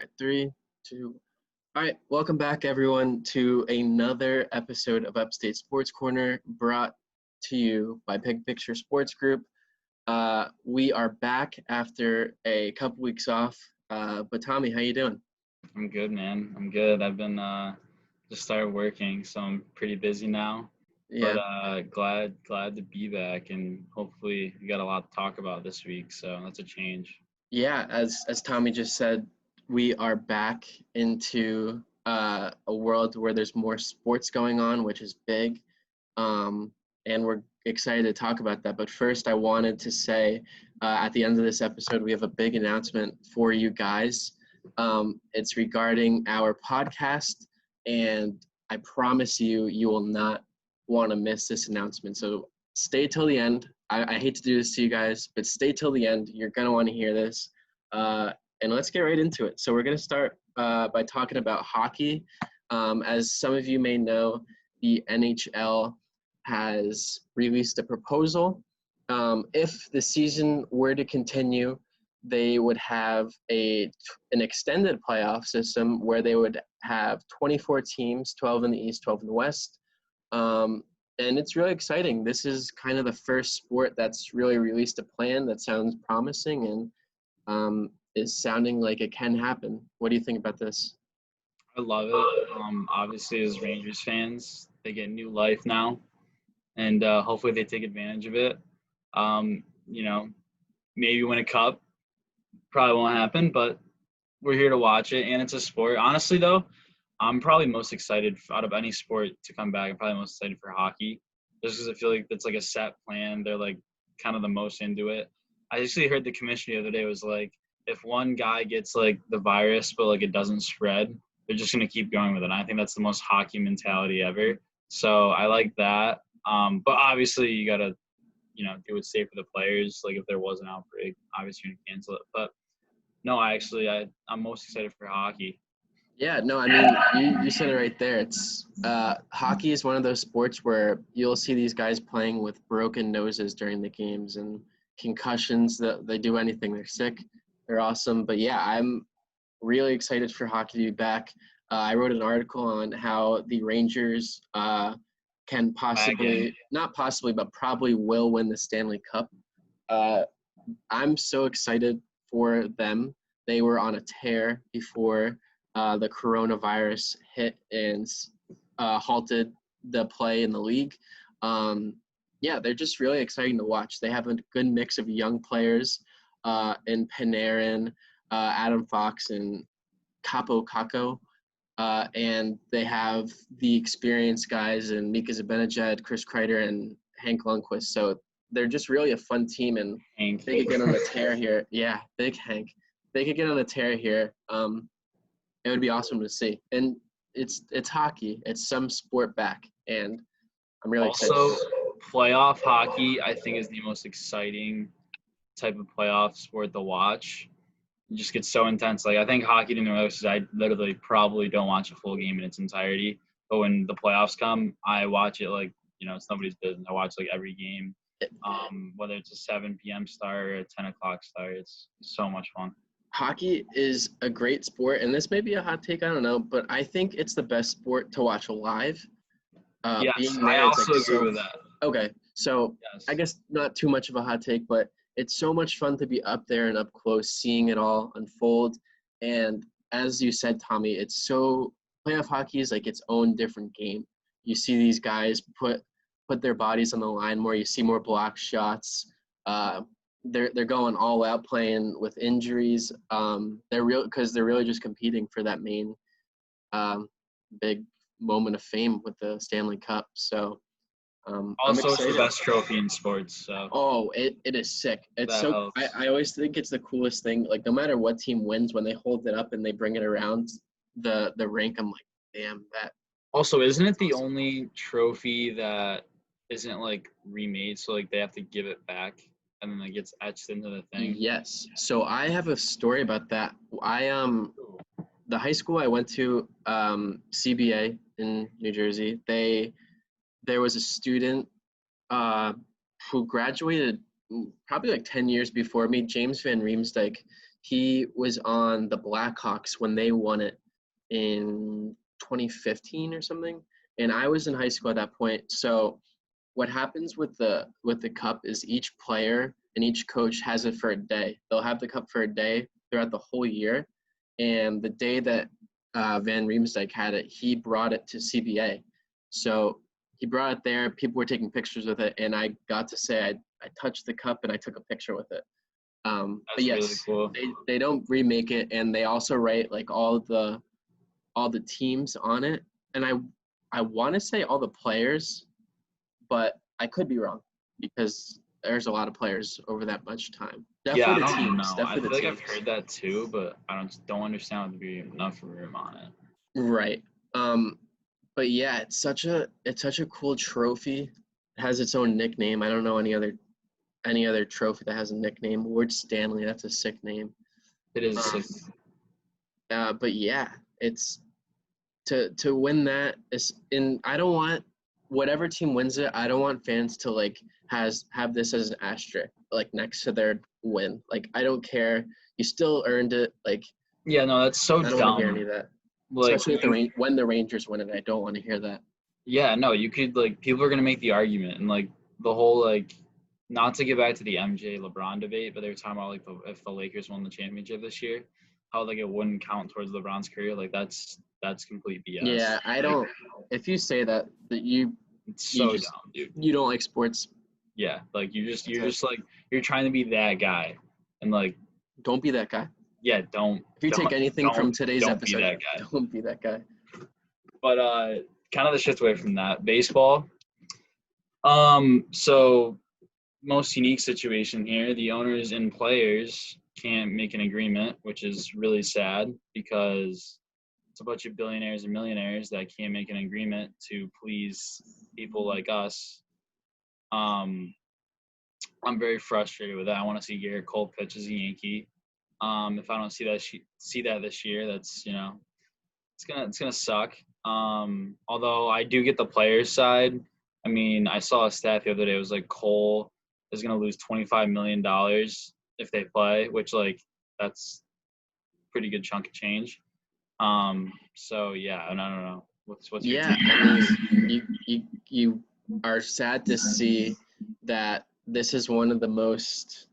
Right, three, two. All right, welcome back, everyone, to another episode of Upstate Sports Corner, brought to you by Big Picture Sports Group. We are back after a couple weeks off. But Tommy, how you doing? I'm good, man. I'm good. I've been just started working, so I'm pretty busy now. But Yeah, glad to be back, and hopefully we got a lot to talk about this week. So that's a change. yeah. As Tommy just said, we are back into a world where there's more sports going on, which is big. And we're excited to talk about that. But first, I wanted to say at the end of this episode, we have a big announcement for you guys. It's regarding our podcast, and I promise you, you will not want to miss this announcement. So stay till the end. I hate to do this to you guys, but stay till the end. You're going to want to hear this. And let's get right into it. So we're going to start by talking about hockey. As some of you may know, the NHL has released a proposal. If the season were to continue, they would have an extended playoff system where they would have 24 teams, 12 in the East, 12 in the West. And it's really exciting. This is kind of the first sport that's really released a plan that sounds promising and is sounding like it can happen. What do you think about this? I love it. Obviously, as Rangers fans, they get new life now, and hopefully they take advantage of it. Um, you know, maybe win a cup. Probably won't happen, but we're here to watch it, and it's a sport. Honestly, though, I'm probably most excited out of any sport to come back. I'm probably most excited for hockey, just because I feel like it's like a set plan. They're like kind of the most into it. I actually heard the commissioner the other day was like, if one guy gets like the virus, but like it doesn't spread, they're just gonna keep going with it. And I think that's the most hockey mentality ever. So I like that. But obviously you gotta, do what's safe for the players. Like if there was an outbreak, obviously you can cancel it. But no, I'm most excited for hockey. Yeah, no, I mean, you said it right there. It's hockey is one of those sports where you'll see these guys playing with broken noses during the games and concussions. That they do anything. They're sick. They're awesome. But yeah, I'm really excited for hockey to be back. I wrote an article on how the Rangers can Wagon. possibly, not possibly, but probably will win the Stanley Cup. Uh, I'm so excited for them. They were on a tear before the coronavirus hit and halted the play in the league. Yeah, they're just really exciting to watch. They have a good mix of young players in Panarin, Adam Fox, and Capo Caco. And they have the experienced guys in Mika Zibanejad, Chris Kreider, and Hank Lundqvist. So they're just really a fun team, and Hank. they could get on a tear here. Yeah, big Hank. They could get on a tear here. It would be awesome to see. And it's hockey. It's some sport back, and I'm really excited. Also, playoff hockey, I think, is the most exciting type of playoff sport to watch. It just gets so intense. Like I think hockey to me, I literally probably don't watch a full game in its entirety. But when the playoffs come, I watch it like it's nobody's business. I watch like every game, whether it's a 7 p.m. start or a 10 o'clock start. It's so much fun. Hockey is a great sport, and this may be a hot take, I don't know, but I think it's the best sport to watch live. Yes, Being I there, it's like also agree so. with that. Okay, so Yes. I guess not too much of a hot take, but it's so much fun to be up there and up close, seeing it all unfold. And as you said, Tommy, it's so playoff hockey is like its own different game. You see these guys put their bodies on the line more. You see more block shots. Uh, they're going all out, playing with injuries. They're real because they're really just competing for that main um, big moment of fame with the Stanley Cup. So I'm Also, it's the excited. best trophy in sports, so Oh, it is sick. It's that so helps. I always think it's the coolest thing. Like no matter what team wins, when they hold it up and they bring it around the rink, I'm like, damn, that Also, isn't it the awesome. only trophy that isn't like remade? So like they have to give it back, and then it gets etched into the thing. Yes. So I have a story about that. The high school I went to, CBA in New Jersey, there was a student uh, who graduated probably like 10 years before me, James Van Riemsdyk. He was on the Blackhawks when they won it in 2015 or something, and I was in high school at that point. So what happens with the cup is each player and each coach has it for a day. They'll have the cup for a day throughout the whole year, and the day that Van Riemsdyk had it, he brought it to CBA. So he brought it there. People were taking pictures with it, and I got to say I touched the cup and I took a picture with it. But That's really yes, cool. they don't remake it, and they also write like all the teams on it, and I want to say all the players, but I could be wrong because there's a lot of players over that much time. Yeah, I Definitely the don't teams. know. I Definitely feel the like I've teams. heard that too, but I don't understand what to be enough room on it. Right. But yeah, it's such a cool trophy. It has its own nickname. I don't know any other trophy that has a nickname. Ward Stanley, that's a sick name. It is Um, sick. but yeah, it's to win that is in. I don't want whatever team wins it. I don't want fans to like have this as an asterisk like next to their win. Like I don't care. You still earned it. Like Yeah, no, that's so I don't want to hear any dumb. of that. Like, Especially when the Rangers win it. I don't want to hear that. yeah, no, you could like people are gonna make the argument and like the whole like not to get back to the MJ LeBron debate, but they were talking about like if the Lakers won the championship this year, how like it wouldn't count towards LeBron's career. Like that's complete BS. Yeah, I Like don't. If you say that it's you so just dumb, dude. you don't like sports, Yeah, like that's you're it. just like you're trying to be that guy, and like Don't be that guy. yeah, don't If you take anything from today's don't be episode, that guy. don't be that guy. But kind of the shift away from that baseball. So most unique situation here, the owners and players can't make an agreement, which is really sad because it's a bunch of billionaires and millionaires that can't make an agreement to please people like us. Um, I'm very frustrated with that. I want to see Garrett Cole pitch as a Yankee. If I don't see that this year, that's it's gonna suck. Although I do get the players side. I mean, I saw a stat the other day. It was like Cole is gonna lose $25 million if they play, which like that's pretty good chunk of change. So yeah, and I don't know. What's your Yeah, take I on mean, this? you are sad to see that this is one of the most,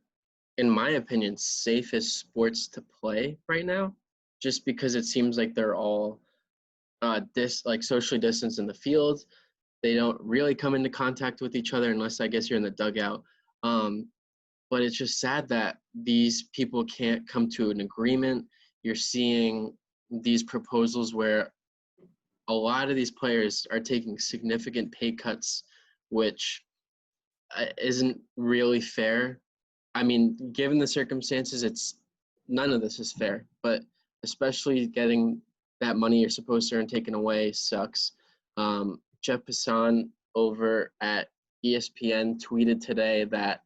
in my opinion, safest sports to play right now, just because it seems like they're all like socially distanced in the field. They don't really come into contact with each other unless I guess you're in the dugout. Um, but it's just sad that these people can't come to an agreement. You're seeing these proposals where a lot of these players are taking significant pay cuts, which isn't really fair. I mean, given the circumstances, it's none of this is fair, but especially getting that money you're supposed to earn taken away sucks. Jeff Passan over at ESPN tweeted today that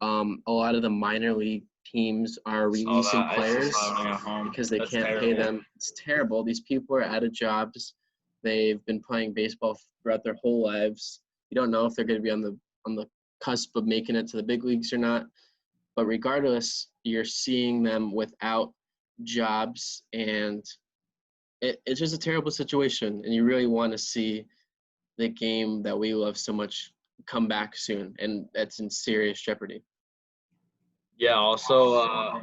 a lot of the minor league teams are Saw releasing that. I just players saw it when I got home. because they That's can't pay terrible. them. It's terrible. These people are out of jobs. They've been playing baseball throughout their whole lives. You don't know if they're going to be on the cusp of making it to the big leagues or not. But regardless, you're seeing them without jobs, and it's just a terrible situation. And you really want to see the game that we love so much come back soon, and that's in serious jeopardy. Yeah. Also,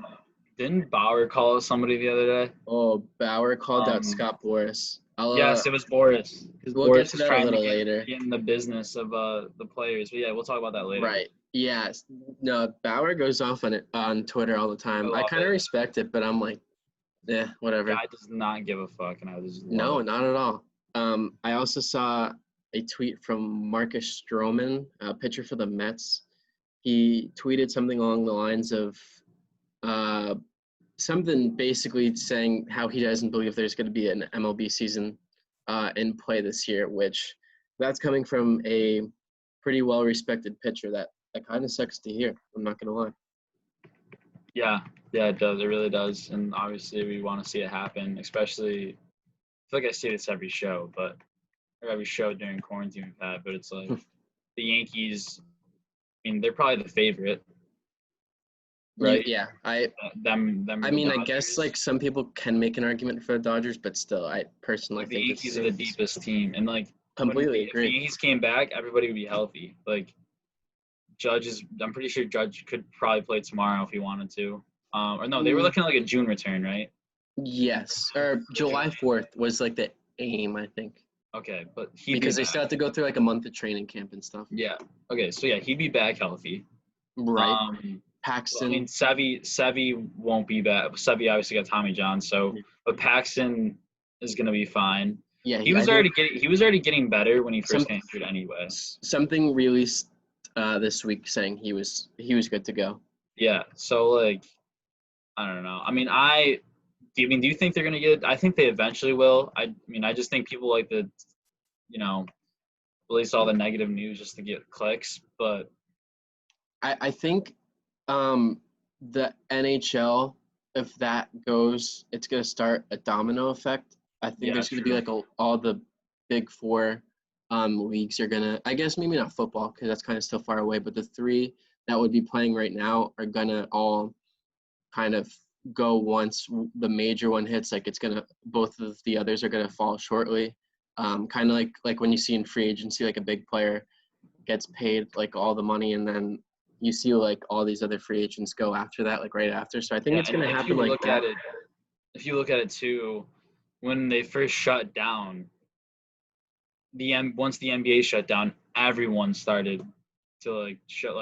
didn't Bauer call somebody the other day? Oh, Bauer called out Um, Scott Boras. yes, it was Boris because We'll get Boris to is that a trying to little later. get in the business of the players. But yeah, we'll talk about that later. Right. Yes. No, Bauer goes off on it on Twitter all the I time. I love kind of it. respect it, but I'm like, whatever. Guy does not give a fuck, and I just love No, it. not at all. I also saw a tweet from Marcus Stroman, a pitcher for the Mets. He tweeted something along the lines of uh, something basically saying how he doesn't believe there's going to be an MLB season in play this year, which that's coming from a pretty well-respected pitcher. That kind of sucks to hear. I'm not going to lie. Yeah, yeah, it does. It really does. And obviously, we want to see it happen. Especially, I feel like I say this every show, but or every show during quarantine we've had. But it's like the Yankees. I mean, they're probably the favorite. right? Yeah, Them I or the mean, I guess Dodgers. like some people can make an argument for the Dodgers, but still, I personally Like the think Yankees are the it's deepest team, and like completely if the agree. Yankees came back, everybody would be healthy. Like I'm pretty sure Judge could probably play tomorrow if he wanted to. Or no, they were Mm, looking at like a June return, right? yes, or July 4th was like the aim, I think, Okay, but he'd be because they back. still have to go through like a month of training camp and stuff. Yeah. Okay, so yeah, he'd be back healthy. Right. Um, I mean, Paxton. Sevy won't be back. Sevy obviously got Tommy John, so but Paxton is gonna be fine. Yeah, He I was think already getting better when he first some got injured anyway. something released this week saying he was good to go. Yeah. So like I don't know. I mean, do you think they're gonna get? I think they eventually will. I mean, I just think people like to, you know, release all the negative news just to get clicks. But I think the NHL, if that goes, it's going to start a domino effect. I think yeah, there's going to be true. like all the big four leagues are going to, I guess maybe not football because that's kind of still far away, but the three that would be playing right now are going to all kind of go once the major one hits. Like it's going to, both of the others are going to fall shortly. Kind of like when you see in free agency, like a big player gets paid like all the money and then you see like all these other free agents go after that, like right after. So I think Yeah, it's and going to happen like that. if you look at it too, when they first shut down, once the NBA shut down, everyone started to like shut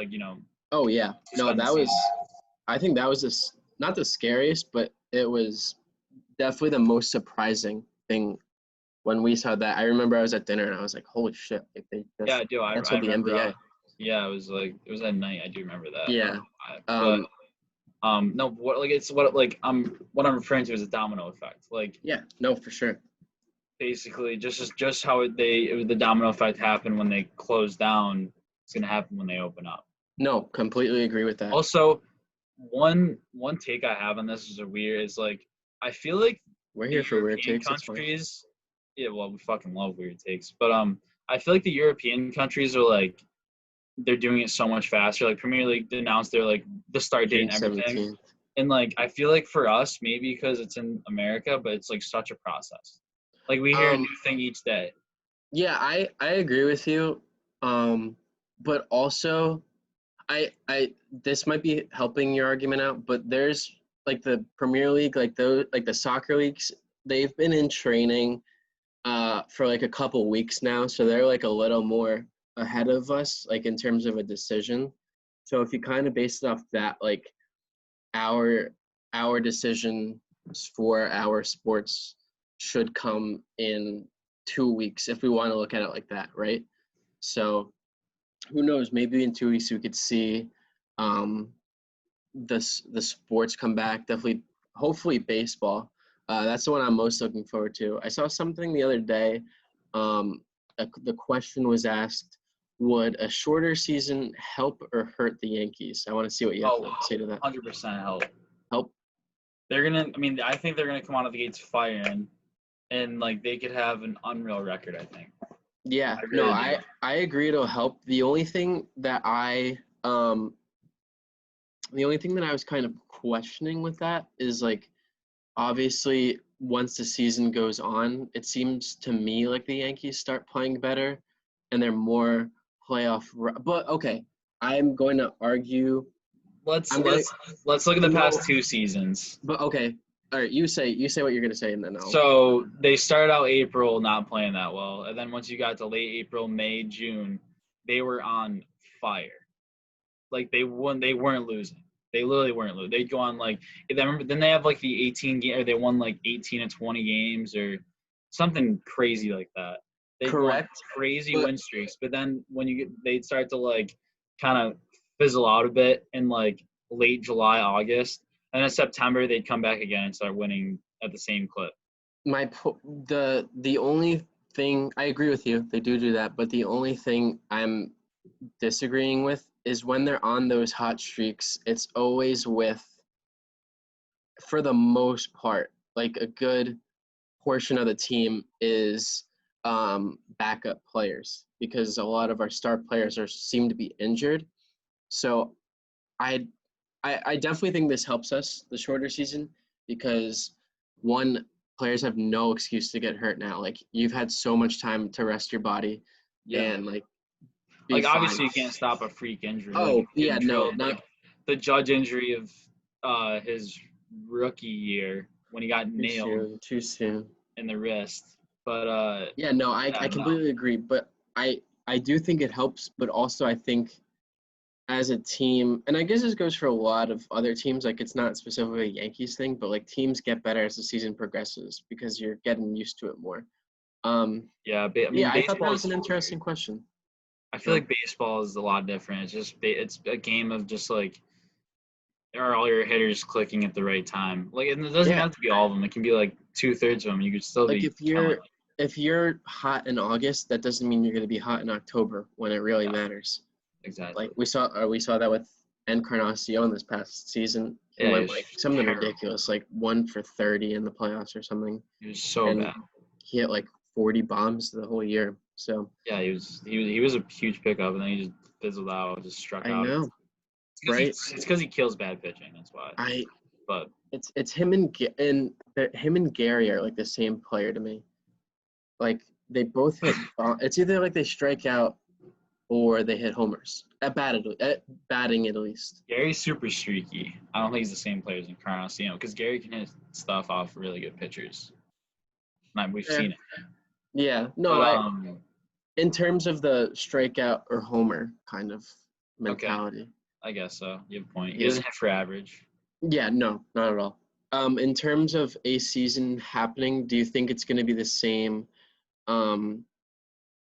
Oh yeah, no, suspend the that season. was. I think that was this not the scariest, but it was definitely the most surprising thing when we saw that. I remember I was at dinner and I was like, "Holy shit!" Like they Yeah, just I do. I canceled the remember. NBA. Yeah, it was at night. I do remember that. I don't Yeah. know why, but Um. no, what I'm referring to is a domino effect. Like Yeah. No, for sure. basically, just how the domino effect happened when they closed down. It's gonna happen when they open up. No, completely agree with that. Also, one take I have on this is like I feel like We're the here for weird European takes. It's fine. countries, yeah, well, we fucking love weird takes, but I feel like the European countries are like they're doing it so much faster. Like Premier League announced their like the start date June and everything, 17th. and like I feel like for us maybe because it's in America, but it's like such a process. Like we hear a Um. new thing each day. Yeah, I agree with you. But also I this might be helping your argument out, but there's like the Premier League, like those like the soccer leagues, they've been in training for like a couple weeks now, so they're like a little more ahead of us, like in terms of a decision. So if you kind of base it off that, like our our decisions for our sports should come in 2 weeks if we want to look at it like that, right? So who knows? Maybe in 2 weeks we could see um, the sports come back. Definitely, hopefully baseball. That's the one I'm most looking forward to. I saw something the other day. The question was asked: would a shorter season help or hurt the Yankees? I want to see what you have to Oh, say to that. 100% help. Help? They're gonna. I mean, I think they're gonna come out of the gates firing, and like they could have an unreal record. I think. Yeah. I No, really do. I agree. It'll help. The only thing that I was kind of questioning with that is like obviously once the season goes on, it seems to me like the Yankees start playing better and they're more playoff. But okay, I'm going to argue. Let's I'm gonna let's let's look at the no, past 2 seasons. but okay. All right, you say what you're gonna say, and then I'll. So they started out April not playing that well, and then once you got to late April, May, June, they were on fire. Like they weren't losing. They literally weren't losing. They'd go on like I remember. Then they have like the 18 game, or they won like 18 and 20 games, or something crazy like that. They'd go on Correct, crazy but win streaks, but then they'd start to like kind of fizzle out a bit in like late July, August, and in September they'd come back again and start winning at the same clip. the only thing I agree with you, they do that, but the only thing I'm disagreeing with is when they're on those hot streaks, it's always with, for the most part, like a good portion of the team is backup players because a lot of our star players seem to be injured. So I I definitely think this helps us, the shorter season, because one, players have no excuse to get hurt now. Like you've had so much time to rest your body Yeah. and like be Like fine. obviously you can't stop a freak injury. Like Oh yeah, getting no, drilled, not like the Judge injury of his rookie year when he got too nailed soon. Too soon. in the wrist. But Yeah, no, I yeah, no. completely agree. But I do think it helps, but also I think as a team, and I guess this goes for a lot of other teams, like it's not specifically a Yankees thing, but like teams get better as the season progresses because you're getting used to it more. Um, Yeah, I mean yeah, I thought that baseball was is an weird. interesting question. I feel So like baseball is a lot different. It's just it's a game of just like are all your hitters clicking at the right time. Like it doesn't even yeah, have to be all of them. It can be like 2/3 of them. You could still like be killing. if you're hot in August, that doesn't mean you're going to be hot in October when it really Yeah, matters. Like exactly. we saw that with Encarnacion this past season. He Yeah, he went was like something terrible. ridiculous, like 1 for 30 in the playoffs or something, He was so and bad. he hit like 40 bombs the whole year. So Yeah, he was a huge pickup, and then he just fizzled out, just struck I out. know, right? It's because he kills bad pitching. That's why. I But it's him him and Gary are like the same player to me. Like they both hit. It's either like they strike out or they hit homers at batting at least. Gary's super streaky. I don't think he's the same player as Encarnacion because Gary can hit stuff off really good pitchers. We've Yeah, seen it. yeah. No, But I in terms of the strikeout or homer kind of okay, mentality. I guess so. You have a point. He Yeah. doesn't hit for average. Yeah, no, not at all. In terms of a season happening, do you think it's going to be the same um,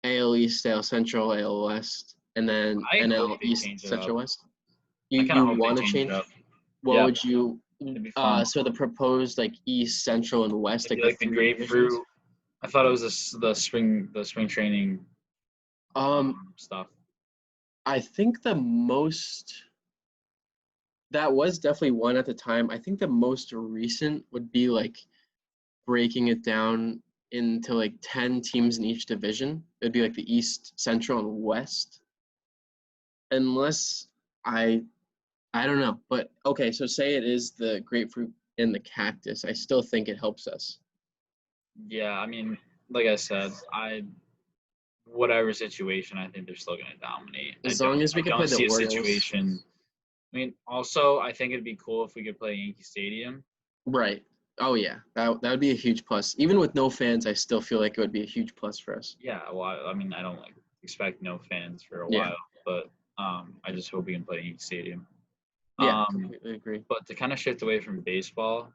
AL East, AL Central, AL West, and then I hope NL they East, change it up. Central West? I You kind of you hope they want to change it change? up. What Yeah, would you? it'd be fun. So the proposed like East, Central, and West, Maybe like the like the three divisions. grapefruit. I thought it was the spring training Um, stuff. I think the most that was definitely one at the time. I think the most recent would be like breaking it down into like 10 teams in each division. It'd be like the East, Central, and West. Unless I I don't know. But okay, so say it is the grapefruit and the cactus. I still think it helps us. Yeah, I mean, like I said, whatever situation, I think they're still going to dominate. I As don't long as I we could play don't the see a Orioles. situation. I mean, also, I think it'd be cool if we could play Yankee Stadium. Right. Oh yeah. That would be a huge plus. Even with no fans, I still feel like it would be a huge plus for us. Yeah, well, I mean, I don't like expect no fans for a Yeah. while, but I just hope we can play Yankee Stadium. Yeah, Um, completely agree. but to kind of shift away from baseball,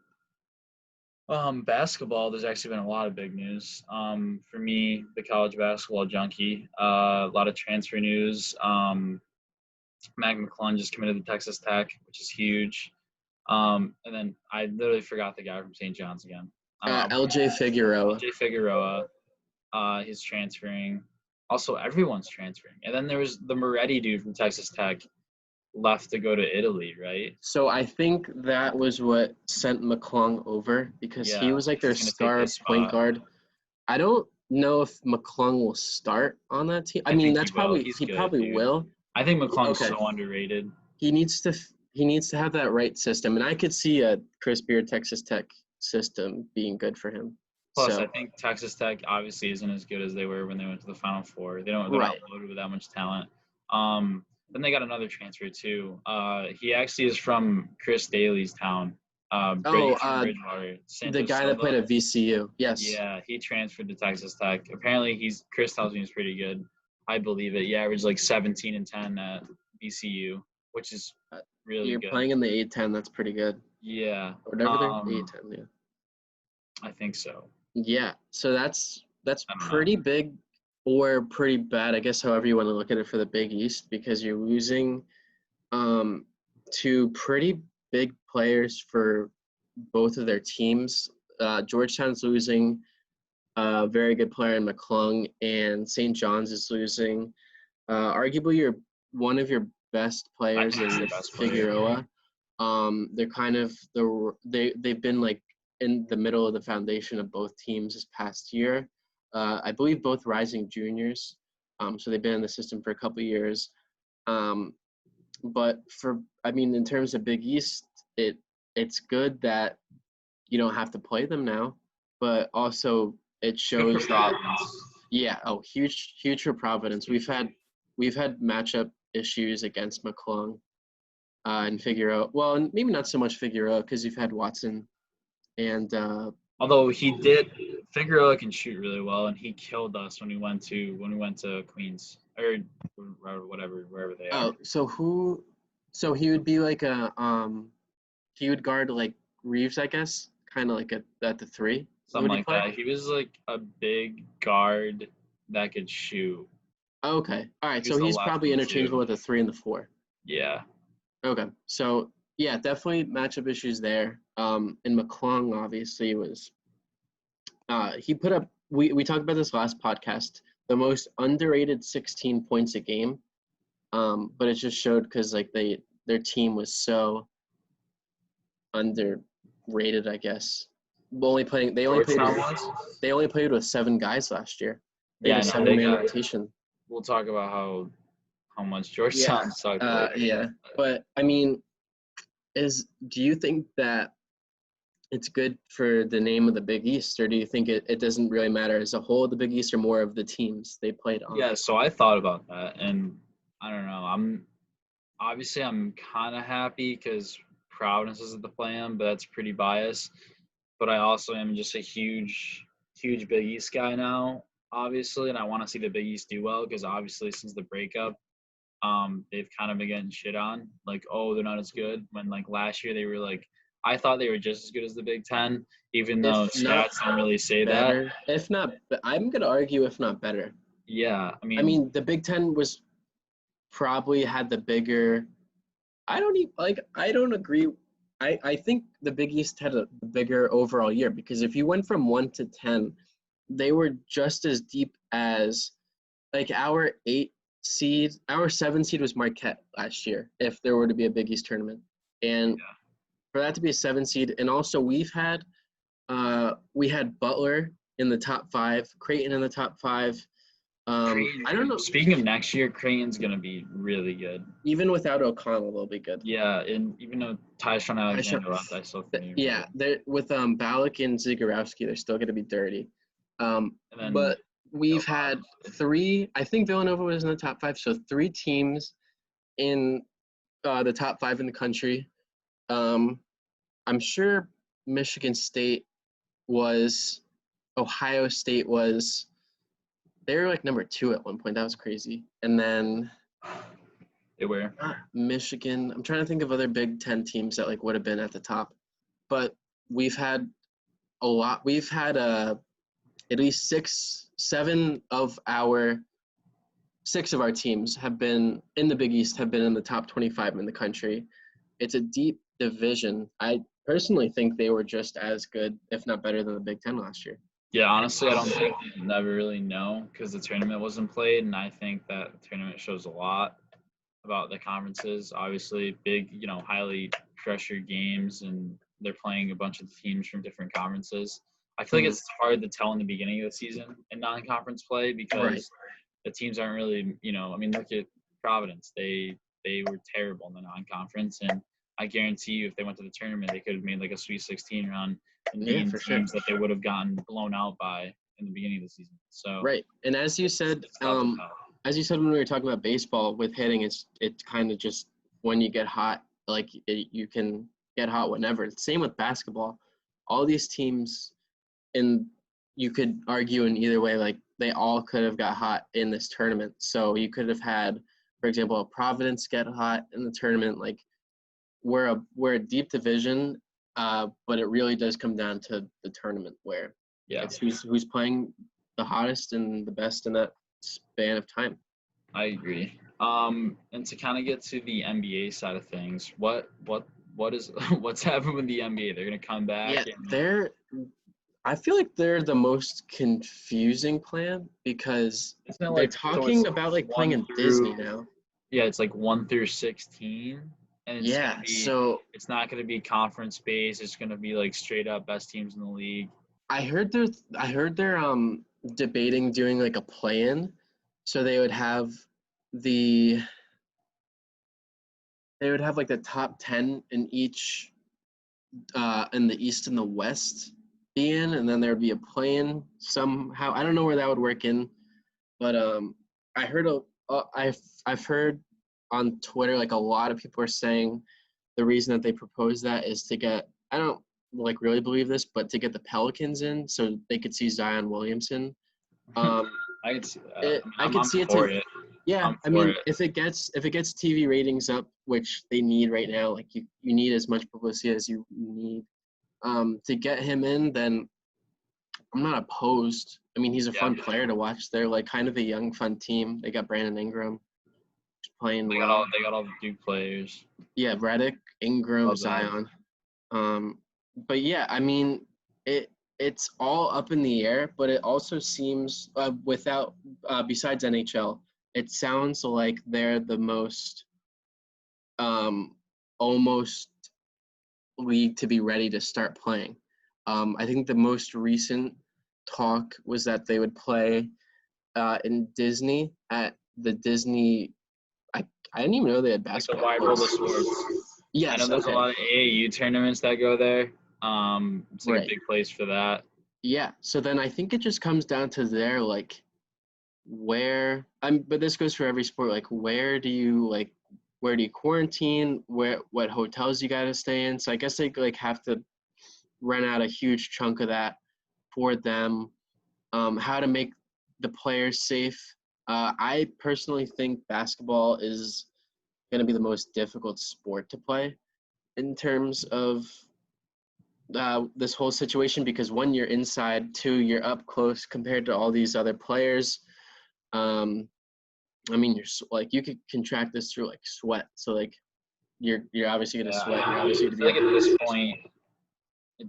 basketball, there's actually been a lot of big news. For me, the college basketball junkie, a lot of transfer news. Mac McClung just committed to Texas Tech, which is huge. And then I literally forgot the guy from St. John's again. LJ Figueroa. Jay Figueroa. He's transferring. Also, everyone's transferring. And then there was the Moretti dude from Texas Tech left to go to Italy, right? So I think that was what sent McClung over because he Yeah, was like their he's gonna take star his point spot. guard. I don't know if McClung will start on that team. I I mean, think that's he will. probably He's he good, probably dude. will. I think McClung's Okay, so underrated. he needs to have that right system, and I could see a Chris Beard Texas Tech system being good for him. Plus, I So think Texas Tech obviously isn't as good as they were when they went to the Final Four. They're not right. loaded with that much talent. Then they got another transfer too. He actually is from Chris Daly's town. Oh, He's from Bridgewater, the Santos guy that Silva. played at VCU. Yes. Yeah, he transferred to Texas Tech. Apparently, Chris tells me he's pretty good. I believe it. He averaged like 17 and 10 at VCU, which is Uh, really You're good. playing in the A10. That's pretty good. Yeah, Whatever they're A10. Yeah. I think so. Yeah. So that's I don't know. pretty big or pretty bad, I guess, however you want to look at it for the Big East, because you're losing um, two pretty big players for both of their teams. Georgetown's losing a very good player in McClung, and St. John's is losing arguably one of your best I players think it's in their best player. Figueroa. They're kind of they've been like in the middle of the foundation of both teams this past year. I believe both rising juniors. So they've been in the system for a couple of years. Um, But in terms of Big East, it's good that you don't have to play them now, but also it Good for shows that Providence. huge for Providence. We've had matchup issues against McClung and Figueroa. Well, maybe not so much Figueroa because you've had Watson and Although Figueroa can shoot really well, and he killed us when we went to Queens or whatever wherever they are. so he would be like he would guard like Reeves, I guess, kind of like at the three. Something Would he like play? that. He was like a big guard that could shoot. Oh, okay. All right. He So was the he's probably lefty interchangeable too. with the 3 and the 4. Yeah. Okay. So yeah, definitely matchup issues there. And McClung obviously was he put up we talked about this last podcast, the most underrated 16 points a game. But it just showed because like their team was so underrated, I guess. Georgetown was. They only played with 7 guys last year. They had Yeah, a no, they 7-man got. rotation. We'll talk about how much Yeah. Georgetown sucked later. Yeah. But do you think that it's good for the name of the Big East, or do you think it doesn't really matter as a whole, the Big East, or more of the teams they played on? Yeah, so I thought about that, and I don't know. I'm kind of happy because Providence is at the play-in, but that's pretty biased. But I also am just a huge Big East guy now, obviously, and I want to see the Big East do well because obviously since the breakup, they've kind of been getting shit on, like, oh, they're not as good. When like last year they were like, I thought they were just as good as the Big Ten, even though If not stats don't really say that. better, if not, I'm gonna argue if not better. Yeah, I mean, The Big Ten was probably had the bigger. I don't agree. I think the Big East had a bigger overall year because if you went from 1 to 10, they were just as deep as like our 7 seed was Marquette last year. If there were to be a Big East tournament, and yeah. for that to be a 7 seed, and also we had Butler in the top 5, Creighton in the top 5. I don't know. Speaking of next year, Creighton's gonna be really good. Even without O'Connell, they'll be good. Yeah, and even though Tyshawn Alexander left, I still think Yeah, they're with Ballack and Zagorowski, they're still going to be dirty. and then But we've had 3. I think Villanova was in the top 5, so 3 teams in the top 5 in the country. I'm sure Michigan State was, Ohio State was. They were like number 2 at one point. That was crazy. And then they were Michigan. I'm trying to think of other Big Ten teams that like would have been at the top. But we've had a lot. We've had at least 6 of our teams have been in the Big East, have been in the top 25 in the country. It's a deep division. I personally think they were just as good, if not better, than the Big Ten last year. Yeah, honestly, I don't think we'll never really know because the tournament wasn't played, and I think that the tournament shows a lot about the conferences. Obviously, big, highly pressured games, and they're playing a bunch of teams from different conferences. I feel like it's hard to tell in the beginning of the season in non-conference play because the teams aren't really, look at Providence. They were terrible in the non-conference, and I guarantee you if they went to the tournament, they could have made like a Sweet 16 run and beaten teams that they would have gotten blown out by in the beginning of the season. So right, and as you said, when we were talking about baseball with hitting, it's kind of just when you get hot, like you can get hot whenever. Same with basketball. All these teams, and you could argue in either way, like they all could have got hot in this tournament. So you could have had, for example, Providence get hot in the tournament. Like we're a deep division, but it really does come down to the tournament where it's who's playing the hottest and the best in that span of time. I agree. And to kind of get to the NBA side of things, what's happening with the NBA? They're gonna come back. Yeah, I feel like they're the most confusing plan because they're talking about like playing in Disney now. Yeah, it's like 1 through 16, and it's not gonna be conference based. It's gonna be like straight up best teams in the league. I heard they're debating doing like a play-in, so they would have the they would have like the top 10 in each in the East and the West be in, and then there would be a play-in somehow. I don't know where that would work in, but I heard I've heard on Twitter like a lot of people are saying the reason that they proposed that is to get, I don't like really believe this, but to get the Pelicans in so they could see Zion Williamson. Um, I could see that. I could I'm see it for to, it. yeah. I'm I for mean, it. if it gets TV ratings up, which they need right now, like you need as much publicity as you need to get him in, then I'm not opposed. I mean, he's a Yeah, fun player to watch. They're like kind of a young, fun team. They got Brandon Ingram playing well. they got all the Duke players. Yeah, Redick, Ingram, Love that. Zion. But yeah, I mean, it's all up in the air. But it also seems without besides NHL, it sounds like they're the most almost league to be ready to start playing. I think the most recent talk was that they would play in Disney at the Disney. I didn't even know they had Like the basketball wide world of courts. sports. I know Yes. there's a Okay. lot of AAU tournaments that go there. It's like a Right. big place for that. Yeah. So then I think it just comes down to there, like where I'm. But this goes for every sport. Like where do you quarantine? What hotels you got to stay in? So I guess they like have to rent out a huge chunk of that for them. How to make the players safe. I personally think basketball is going to be the most difficult sport to play in terms of this whole situation because one, you're inside, two, you're up close compared to all these other players. Um, I mean, you're like you could contract this through like sweat. So like you're obviously going to Yeah, sweat. You're I obviously going to feel be like up at this close. point, it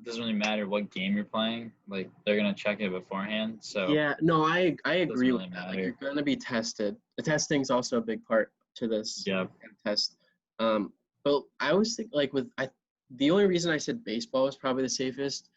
doesn't really matter what game you're playing. Like they're gonna check it beforehand, so Yeah, no, I it doesn't agree with really that. Like you're matter. going to be tested. The testing's also a big part to this Yeah, test. Um, but I always think like the only reason I said baseball is probably the safest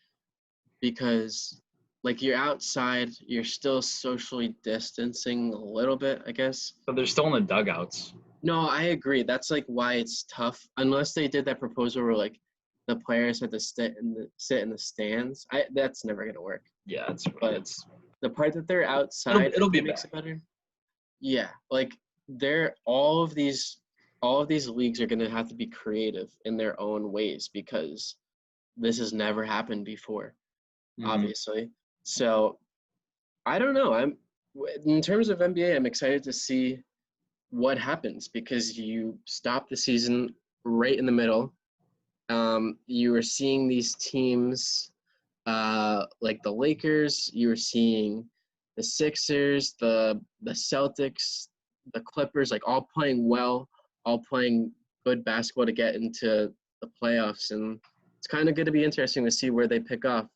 because like you're outside, you're still socially distancing a little bit, I guess. but they're still in the dugouts. No, I agree. That's like why it's tough unless they did that proposal where like the players had to sit in the stands. That's never gonna work. Yeah, But it's the part that they're outside, I it'll be think makes back. it better. Yeah, like they're all of these leagues are gonna have to be creative in their own ways because this has never happened before, Hmm. obviously. So I don't know. In terms of NBA, I'm excited to see what happens because you stop the season right in the middle. You were seeing these teams like the Lakers. You were seeing the Sixers, the Celtics, the Clippers, like all playing well, all playing good basketball to get into the playoffs, and it's kind of going to be interesting to see where they pick up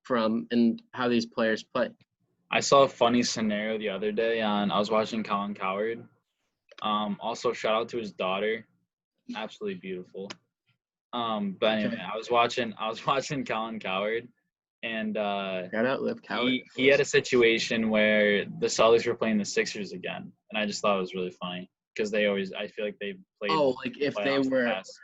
from, and how these players play. I saw a funny scenario the other day on. I was watching Colin Coward. Also shout out to his daughter, absolutely beautiful. But anyway, Okay, I was watching Colin Coward, and shout out Liv Coward, of he had a course. situation where the Celtics were playing the Sixers again, and I just thought it was really funny because I feel like they played Oh, like the if they playoffs in the were, past.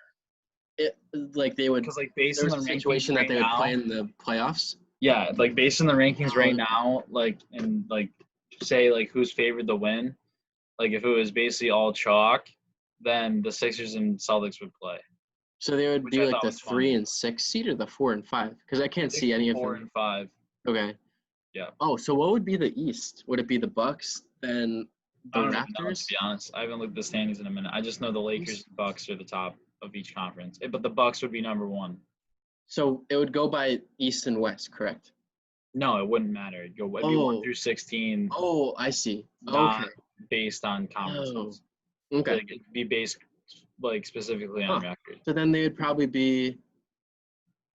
like they would, Because like based there on was the a rankings situation that right they would play now, in the playoffs. yeah, like based on the rankings right Okay. now, like and like say like who's favored to win, like if it was basically all chalk, then the Sixers and Celtics would play, So they would which be I like thought the was three funny. and six seed or the 4 and 5? Because I I can't think see any of four them. and five. Okay. Yeah. Oh, so what would be the East? Would it be the Bucks, then the I don't even know, to Raptors? be honest. I haven't looked at the standings in a minute. I just know the Lakers East? and Bucks are the top of each conference. But the Bucks would be number one. So it would go by East and West, correct? No, it wouldn't matter. It'd be 1 Oh, through 16, oh, I see. not Okay. based on Oh, conferences. okay. Like it'd be based like specifically on Huh. record. So then they would probably be.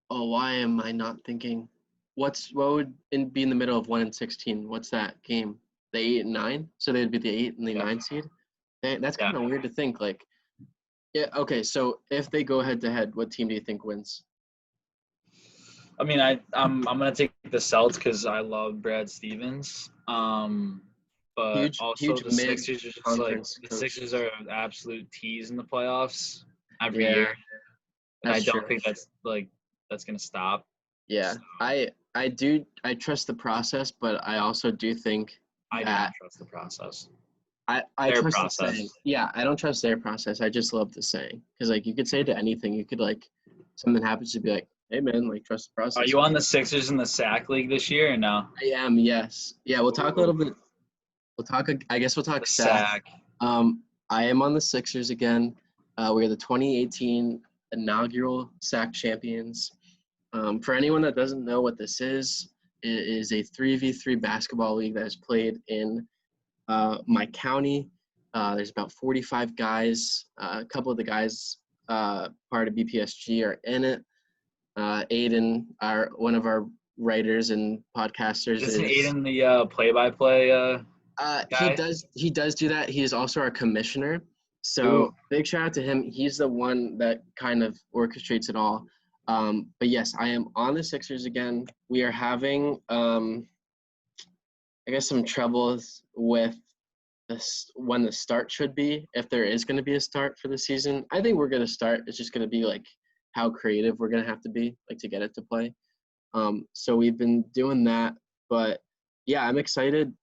Oh, why am I not thinking? What would be in the middle of 1 and 16? What's that game? The 8 and 9. So they'd be the 8 and the 9 Yeah. seed. That's Yeah. kind of weird to think. Like, yeah. Okay. So if they go head to head, what team do you think wins? I mean, I'm gonna take the Celts because I love Brad Stevens. but also Huge the mid Sixers are just like conference the coach. Sixers are an absolute tease in the playoffs every Yeah, year, and I that's don't true. think that's gonna stop. Yeah, So I trust the process, but I also do think I do not that trust the process. I Their trust the saying. process. Yeah, I don't trust their process. I just love the saying because like you could say to anything. You could like something happens to be like, hey man, like trust the Are process. you on the Sixers in the sack league this year or no? I am. Yes. Yeah. We'll talk a Ooh, little bit. We'll talk. I guess we'll talk the sack. sack. I am on the Sixers again. We're the 2018 inaugural sack champions. For anyone that doesn't know what this is, it is a 3v3 basketball league that is played in my county. There's about 45 guys. A couple of the guys part of BPSG are in it. Aiden, one of our writers and podcasters, Isn't is Aiden the play-by-play guy? he does do that. He is also our commissioner. Ooh, So big shout out to him. He's the one that kind of orchestrates it all. But yes, I am on the Sixers again. We are having I guess some troubles with this when the start should be, if there is going to be a start for the season. I think we're going to start. It's just going to be like how creative we're going to have to be like to get it to play. So we've been doing that, but yeah, I'm excited.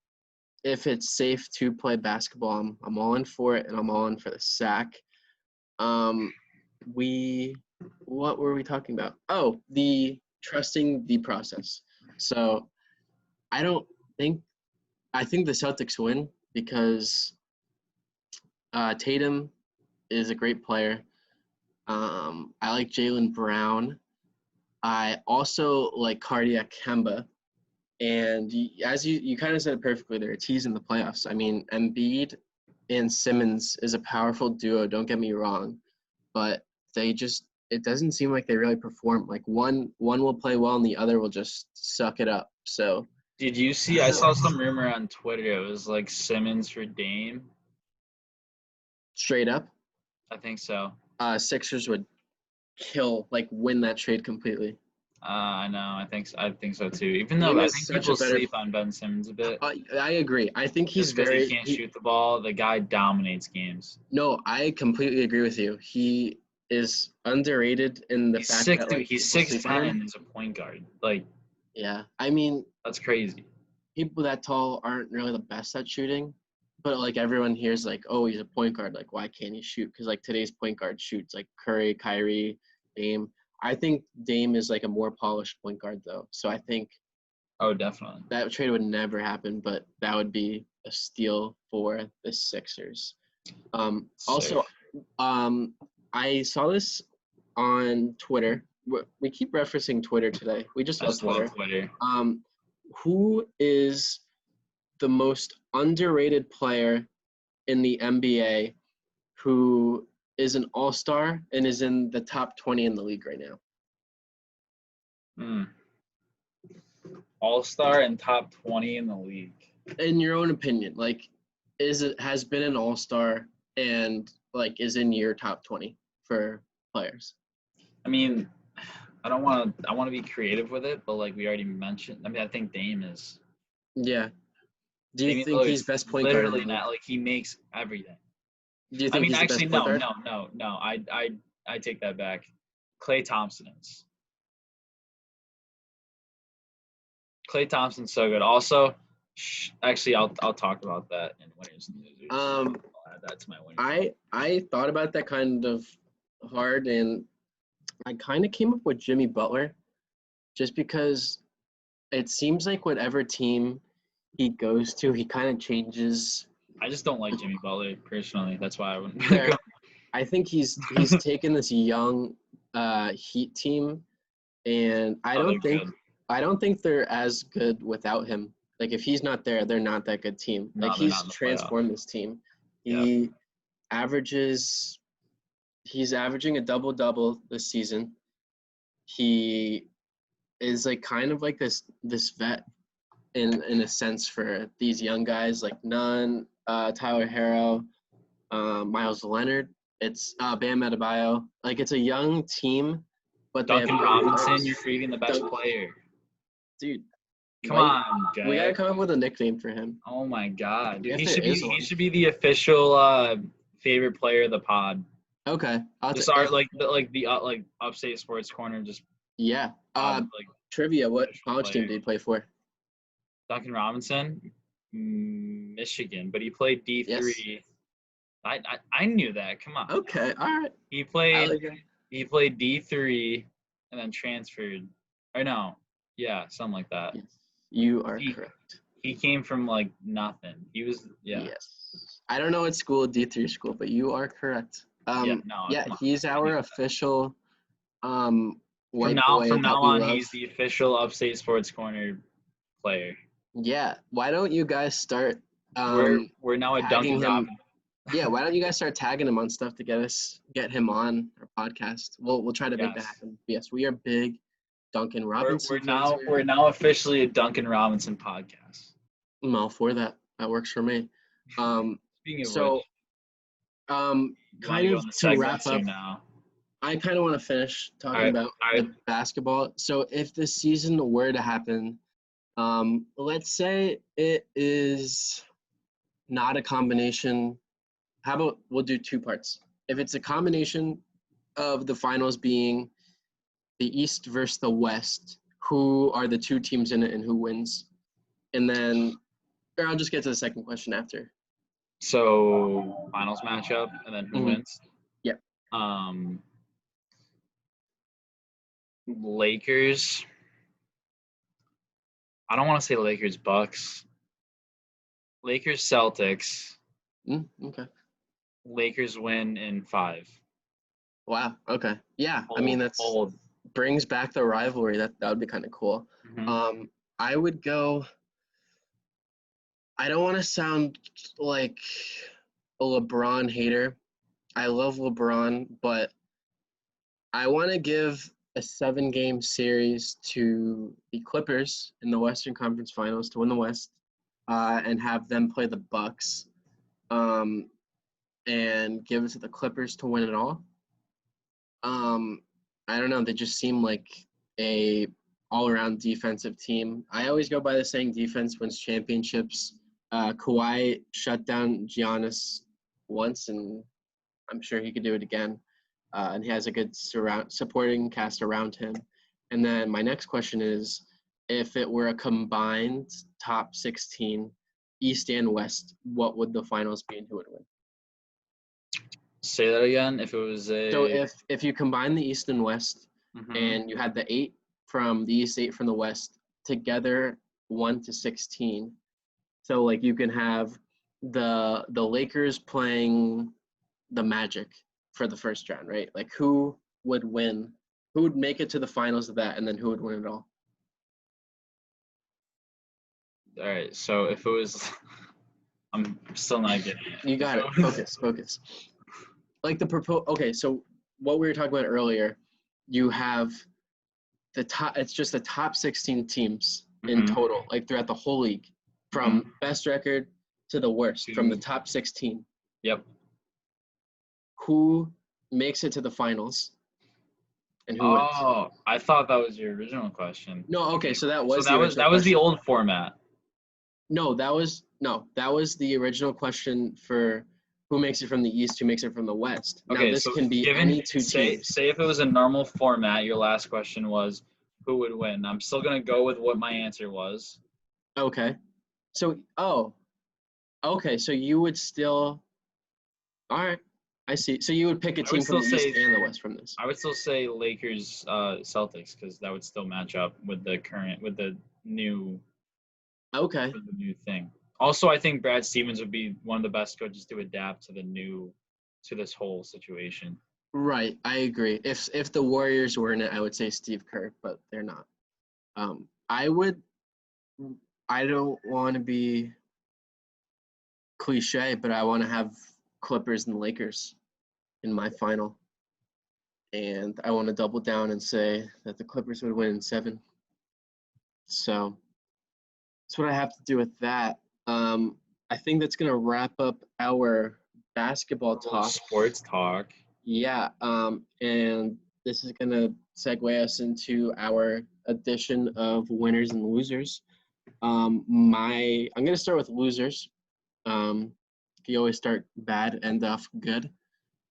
If it's safe to play basketball, I'm all in for it, and I'm all in for the sack. Um, what were we talking about? Oh, the trusting the process. So I don't think I think the Celtics win because Tatum is a great player. I like Jaylen Brown. I also like Cardiac Kemba. And as you kind of said it perfectly, they're a tease in the playoffs. I mean, Embiid and Simmons is a powerful duo. Don't get me wrong, but it doesn't seem like they really perform. Like one will play well and the other will just suck it up. So did you I see? don't I know. saw some rumor on Twitter. It was like Simmons for Dame. Straight up, I think so. Sixers would win that trade completely. I know. I think so too. Even though Dame I is think such a people better. sleep on Ben Simmons a bit, I agree. I think he's just because he very. can't shoot the ball, the guy dominates games. No, I completely agree with you. He is underrated in the He's fact six, that dude. like He's people six sleep on him. ten as a point guard. Like Yeah, I mean, that's crazy. people that tall aren't really the best at shooting, but like everyone hears like, oh, he's a point guard. Like, why can't he shoot? Because like today's point guard shoots like Curry, Kyrie, Dame. I think Dame is like a more polished point guard though. So I think Oh, definitely. that trade would never happen, but that would be a steal for the Sixers. Sick. Also, I saw this on Twitter. We keep referencing Twitter today. We just I love just love Twitter. Twitter. Who is the most underrated player in the NBA who is an all-star and is in the top 20 in the league right now? All-star and top 20 in the league. In your own opinion, like, has been an all-star and like is in your top 20 for players? I mean, I want to be creative with it, but like we already mentioned, I mean, I think Dame is. Yeah. Do you Damian think he's Lillard's best point guard in literally the league? not like he makes everything. Do you I think mean, he's the actually, best point no, guard? no, no, no. I take that back. Klay Thompson is. Klay Thompson's so good. Also, actually, I'll talk about that in winners and losers. I'll add that to my winners. I thought about that kind of hard, and I kind of came up with Jimmy Butler, just because it seems like whatever team he goes to, he kind of changes. I just don't like Jimmy Butler personally. That's why I wouldn't. There, I think he's taken this young Heat team, and Oh, they're good. I don't think they're as good without him. Like if he's not there, they're not that good team. Like No, they're not he's in the playoff. transformed this team. Yep. He averages he's averaging a double-double this season. He is like kind of like this vet in a sense for these young guys like Nunn, Tyler Harrow, Miles Leonard. It's Bam Adebayo. Like it's a young team, but they have Duncan great Robinson, players. you're creating the best player. Dude, Come Right? on, We gotta Jack. come up with a nickname for him. Oh my God, dude. If He there should be is one. the official favorite player of the pod. Okay. Just our like Upstate Sports Corner. Just Yeah. like Trivia. What official college team player. did he play for? Duncan Robinson, Michigan, but he played Yes. D3. I knew that. Come on. Okay. All right. He I played like it. D3 and then transferred. Or no, yeah, something like that. Yes. You are He correct. he came from like nothing. He was Yes. I don't know what school, D3 school, but you are correct. no, Yeah, come on. he's I knew our that. official white boy From that now we on, love. he's the official Upstate Sports Corner player. Yeah. Why don't you guys start We're now a tagging Duncan him? Robinson. Yeah, why don't you guys start tagging him on stuff to get him on our podcast? We'll try to make that Yes. happen. Yes, we are big Duncan Robinson fans here. We're now officially a Duncan Robinson podcast. I'm all for that. That works for me. Speaking of So which, you want kind to go of on the to wrap segments or up, now? I kind of want to finish All talking right, about the basketball. So if the season were to happen, let's say it is not a combination. How about we'll do two parts? If it's a combination of the finals being the East versus the West, who are the two teams in it and who wins? And then, or I'll just get to the second question after. So finals matchup, and then who wins? Yep. Lakers. I don't want to say Lakers Bucks. Lakers Celtics. Okay. Lakers win in 5. Wow. Okay. Yeah. I mean, that's brings back the rivalry. That would be kind of cool. Mm-hmm. I would go. I don't want to sound like a LeBron hater. I love LeBron, but I want to give a 7-game series to the Clippers in the Western Conference Finals to win the West, and have them play the Bucks, and give it to the Clippers to win it all. I don't know. They just seem like a all-around defensive team. I always go by the saying, defense wins championships. Kawhi shut down Giannis once, and I'm sure he could do it again. And he has a good supporting cast around him. And then my next question is, if it were a combined top 16, East and West, what would the finals be and who would win? Say that again. If it was a So if you combine the East and West, mm-hmm. and you had the 8 from the East, 8 from the West together, 1 to 16. So like you can have the Lakers playing the Magic for the first round, right? Like who would win? Who would make it to the finals of that, and then who would win it all? All right. So if it was, I'm still not getting it. You got it. Focus. Like the okay, so what we were talking about earlier, you have the top. It's just the top 16 teams in total, like throughout the whole league, from best record to the worst, from the top 16. Yep. Who makes it to the finals, and who wins? Oh, I thought that was your original question. No, okay, so that was the old format. No, that was the original question for who makes it from the East, who makes it from the West. Now Okay, this so can be any two teams. Say if it was a normal format, your last question was who would win. I'm still gonna go with what my answer was. Okay. So okay, so you would still. All right, I see. So you would pick a team from the East and the West from this. I would still say Lakers, Celtics, because that would still match up with the new. Okay. With the new thing. Also, I think Brad Stevens would be one of the best coaches to adapt to this whole situation. Right, I agree. If the Warriors were in it, I would say Steve Kerr, but they're not. I don't want to be cliche, but I want to have Clippers and Lakers in my final. And I want to double down and say that the Clippers would win in 7. So that's what I have to do with that. I think that's going to wrap up our basketball talk. Sports talk. Yeah, and this is going to segue us into our edition of Winners and Losers. I'm gonna start with losers. You always start bad, end off good.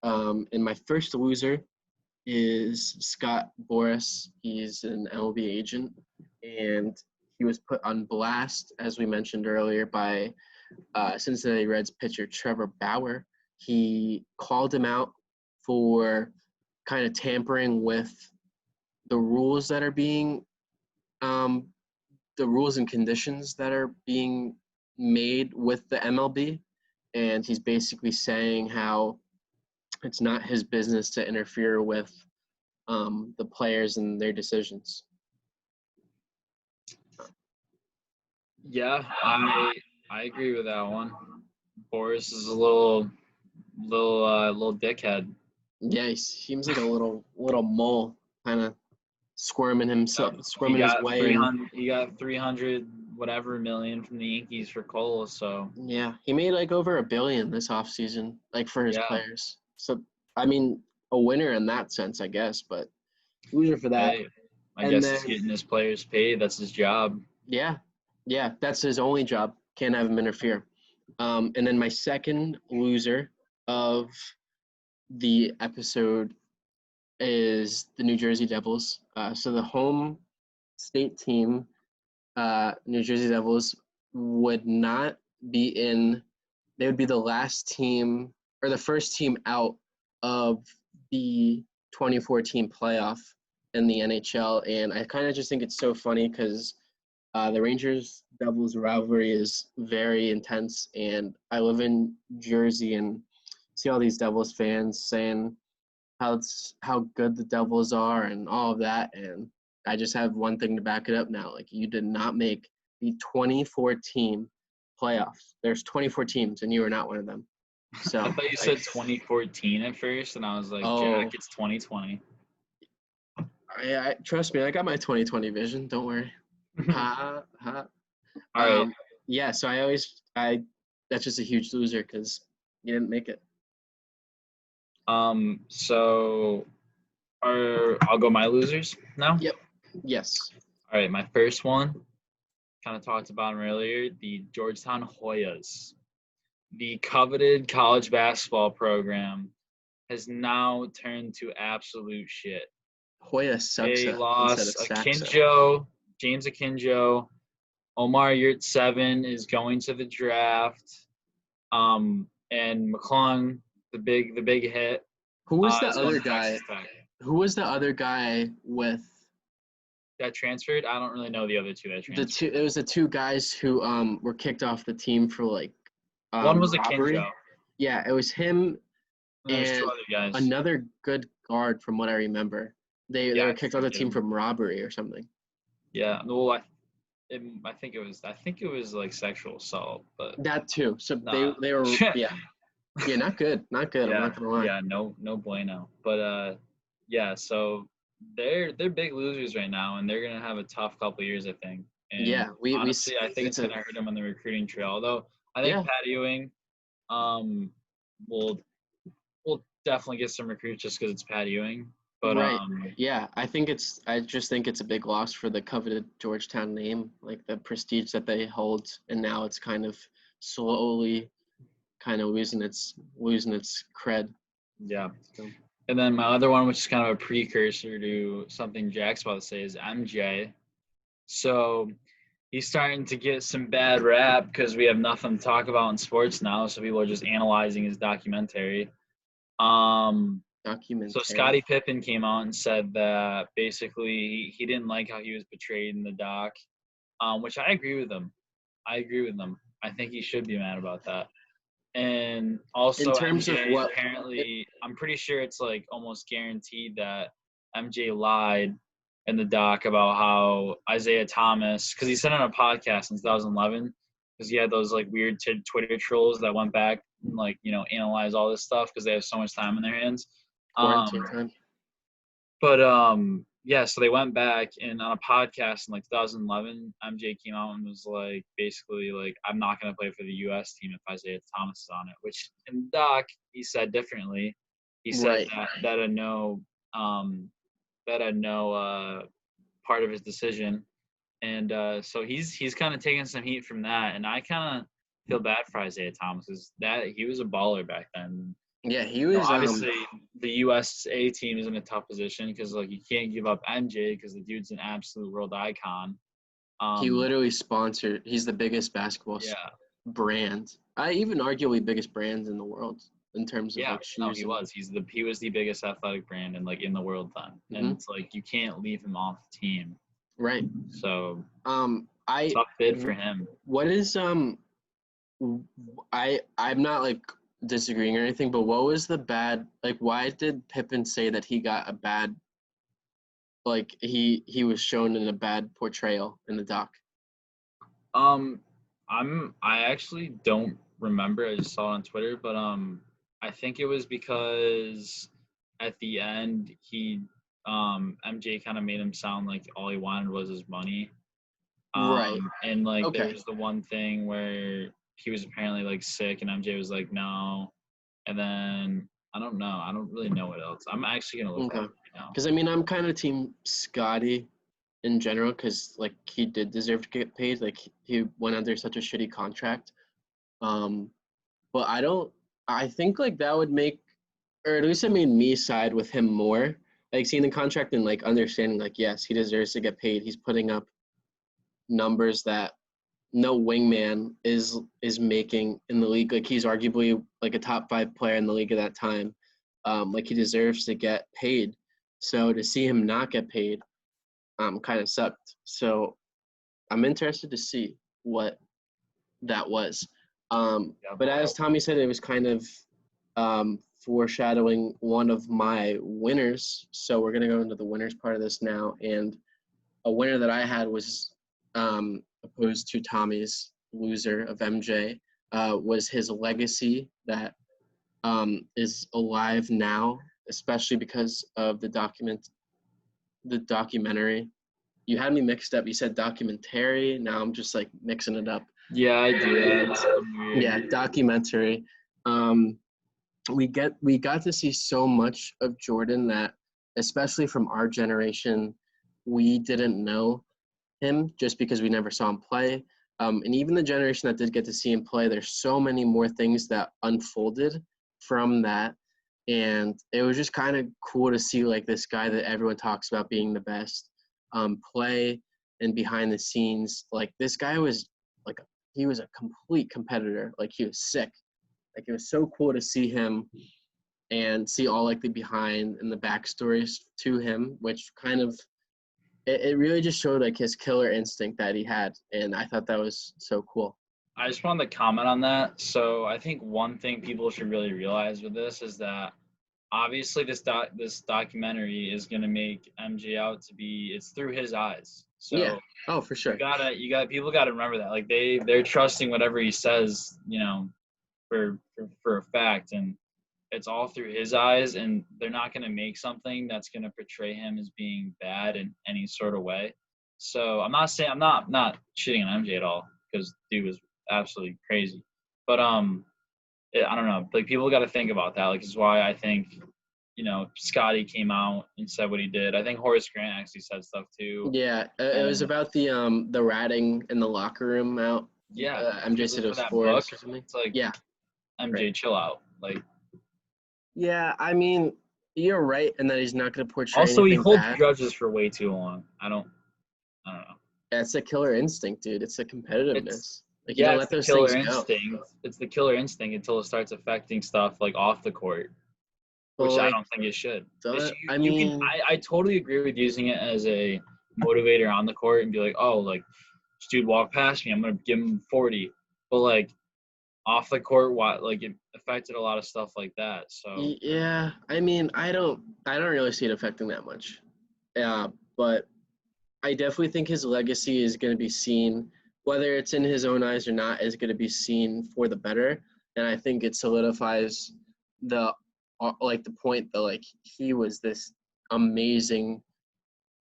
And my first loser is Scott Boras. He's an MLB agent, and he was put on blast, as we mentioned earlier, by Cincinnati Reds pitcher Trevor Bauer. He called him out for kind of tampering with the rules that are being the rules and conditions that are being made with the MLB. And he's basically saying how it's not his business to interfere with the players and their decisions. Yeah, I agree with that one. Boris is a little dickhead. Yeah, he seems like a little mole, kind of squirming He his got way. 300. He got 300 whatever million from the Yankees for Cole. So Yeah, he made like over $1 billion this offseason, like for his yeah, players. So I mean, a winner in that sense, I guess, but loser for that. hey, I And guess then he's getting his players paid. That's his job. yeah, that's his only job. Can't have him interfere. And then my second loser of the episode is the New Jersey Devils. So the home state team, New Jersey Devils, would not be in. They would be the last team or the first team out of the 2014 playoff in the NHL. And I kind of just think it's so funny because the Rangers Devils rivalry is very intense, and I live in Jersey and see all these Devils fans saying how good the Devils are and all of that, and I just have one thing to back it up now. Like, you did not make the 2014 playoffs. There's 24 teams, and you are not one of them. So I thought you said 2014 at first, and I was like, oh, Jack, it's 2020. I trust me, I got my 2020 vision. Don't worry. Ha ha. All right. Yeah. So that's just a huge loser because you didn't make it. So I'll go my losers now. Yep. Yes. All right, my first one, kind of talked about them earlier, the Georgetown Hoyas. The coveted college basketball program has now turned to absolute shit. Hoya sucks They instead of lost Saxo. James Akinjo, Omar Yurt-7 is going to the draft, and McClung, the big hit, Who was the is going other to Texas guy? Tech. Who was the other guy with That transferred? I don't really know the other two that transferred. It was the two guys who were kicked off the team for like One was robbery. Akinjo. Yeah, it was him And there's two and other guys. another good guard from what I remember. They were kicked off the team from robbery or something. Yeah, well, I think it was like sexual assault, but that too. So nah. they were yeah, not good. Yeah, I'm not gonna lie. Yeah, no bueno. But yeah, so they're big losers right now, and they're gonna have a tough couple of years, I think. And honestly, I think it's gonna hurt them on the recruiting trail. Although I think Pat Ewing, will definitely get some recruits just because it's Pat Ewing. But right. Yeah, I just think it's a big loss for the coveted Georgetown name, like the prestige that they hold, and now it's kind of slowly kind of losing its cred. Yeah. And then my other one, which is kind of a precursor to something Jack's about to say, is MJ. So he's starting to get some bad rap because we have nothing to talk about in sports now, so people are just analyzing his documentary. So Scottie Pippen came out and said that basically he didn't like how he was portrayed in the doc, which I agree with him. I think he should be mad about that. And also, in terms MJ, of what, apparently, I'm pretty sure it's like almost guaranteed that MJ lied in the doc about how Isaiah Thomas, because he said on a podcast in 2011, because he had those like weird Twitter trolls that went back and like, analyze all this stuff because they have so much time in their hands. quarantine time. But yeah, so they went back and on a podcast in like 2011, MJ came out and was like, basically like, I'm not going to play for the U.S. team if Isaiah Thomas is on it, which in the doc, he said differently. He said that had no part of his decision. And so he's kind of taking some heat from that, and I kind of feel bad for Isaiah Thomas because that he was a baller back then. Yeah, he You know, was. obviously the USA team is in a tough position because like you can't give up MJ because the dude's an absolute world icon. He Um, literally sponsored. He's the biggest basketball yeah, brand. I even arguably biggest brand in the world in terms of yeah, like no, shoes he and. was. He was the biggest athletic brand and like in the world then, and Hmm. it's like you can't leave him off the team. Right. So I. tough bid for him. What is I'm not like disagreeing or anything, but what was the bad like? Why did Pippen say that he got a bad like he was shown in a bad portrayal in the doc? Um, I actually don't remember. I just saw it on Twitter, but I think it was because at the end MJ kind of made him sound like all he wanted was his money. Right. And like there Okay. was the one thing where he was apparently like sick, and MJ was like no, and then I don't know. I don't really know what else. I'm actually gonna look that Okay. up right now. Because I mean, I'm kind of team Scotty in general because like he did deserve to get paid. Like he went under such a shitty contract. Um, but I don't. I think like that would make, or at least it made me side with him more. Like seeing the contract and like understanding like yes, he deserves to get paid. He's putting up numbers that no wingman is making in the league. Like he's arguably like a top 5 player in the league at that time. Like he deserves to get paid. So to see him not get paid, kind of sucked. So I'm interested to see what that was. Yep. But as Tommy said, it was kind of foreshadowing one of my winners. So we're gonna go into the winners part of this now, and a winner that I had was opposed to Tommy's loser of MJ. Was his legacy that is alive now, especially because of the documentary. You had me mixed up. You said documentary. Now I'm just like mixing it up. Yeah, I do that. And I'm weird. yeah, documentary. Um, we got to see so much of Jordan that, especially from our generation, we didn't know him just because we never saw him play. And even the generation that did get to see him play, there's so many more things that unfolded from that. And it was just kind of cool to see like this guy that everyone talks about being the best play and behind the scenes. Like this guy was like, he was a complete competitor. Like he was sick. Like it was so cool to see him and see all like the behind and the backstories to him, which kind of it really just showed like his killer instinct that he had, and I thought that was so cool. I just wanted to comment on that. So I think one thing people should really realize with this is that obviously this documentary is gonna make MJ out to be it's through his eyes. Yeah. So Oh, for sure. people gotta remember that. Like they're trusting whatever he says, for a fact, and it's all through his eyes, and they're not gonna make something that's gonna portray him as being bad in any sort of way. So I'm not shitting on MJ at all because dude was absolutely crazy. But I don't know. Like people got to think about that. Like, this is why I think, Scotty came out and said what he did. I think Horace Grant actually said stuff too. Yeah, it was And about the ratting in the locker room out. yeah, if MJ you said it listen to was that book, Forrest or something. it's like Yeah, right. MJ, chill out. Like, Yeah, I mean, you're right in that he's not going to portray also he anything holds bad. grudges for way too long. I don't know. It's a killer instinct, dude. It's a It's competitiveness. Like you yeah, don't it's let the those killer things go. instinct. It's the killer instinct until it starts affecting stuff like off the court, But which I like, don't think it should. It's, I you can mean, I totally agree with using it as a motivator on the court and be like, oh, like this dude walked past me, I'm gonna give him 40. But like off the court, what like it affected a lot of stuff like that. So yeah. I mean, I don't really see it affecting that much. Yeah, but I definitely think his legacy is going to be seen, whether it's in his own eyes or not, is going to be seen for the better. And I think it solidifies the like the point that like he was this amazing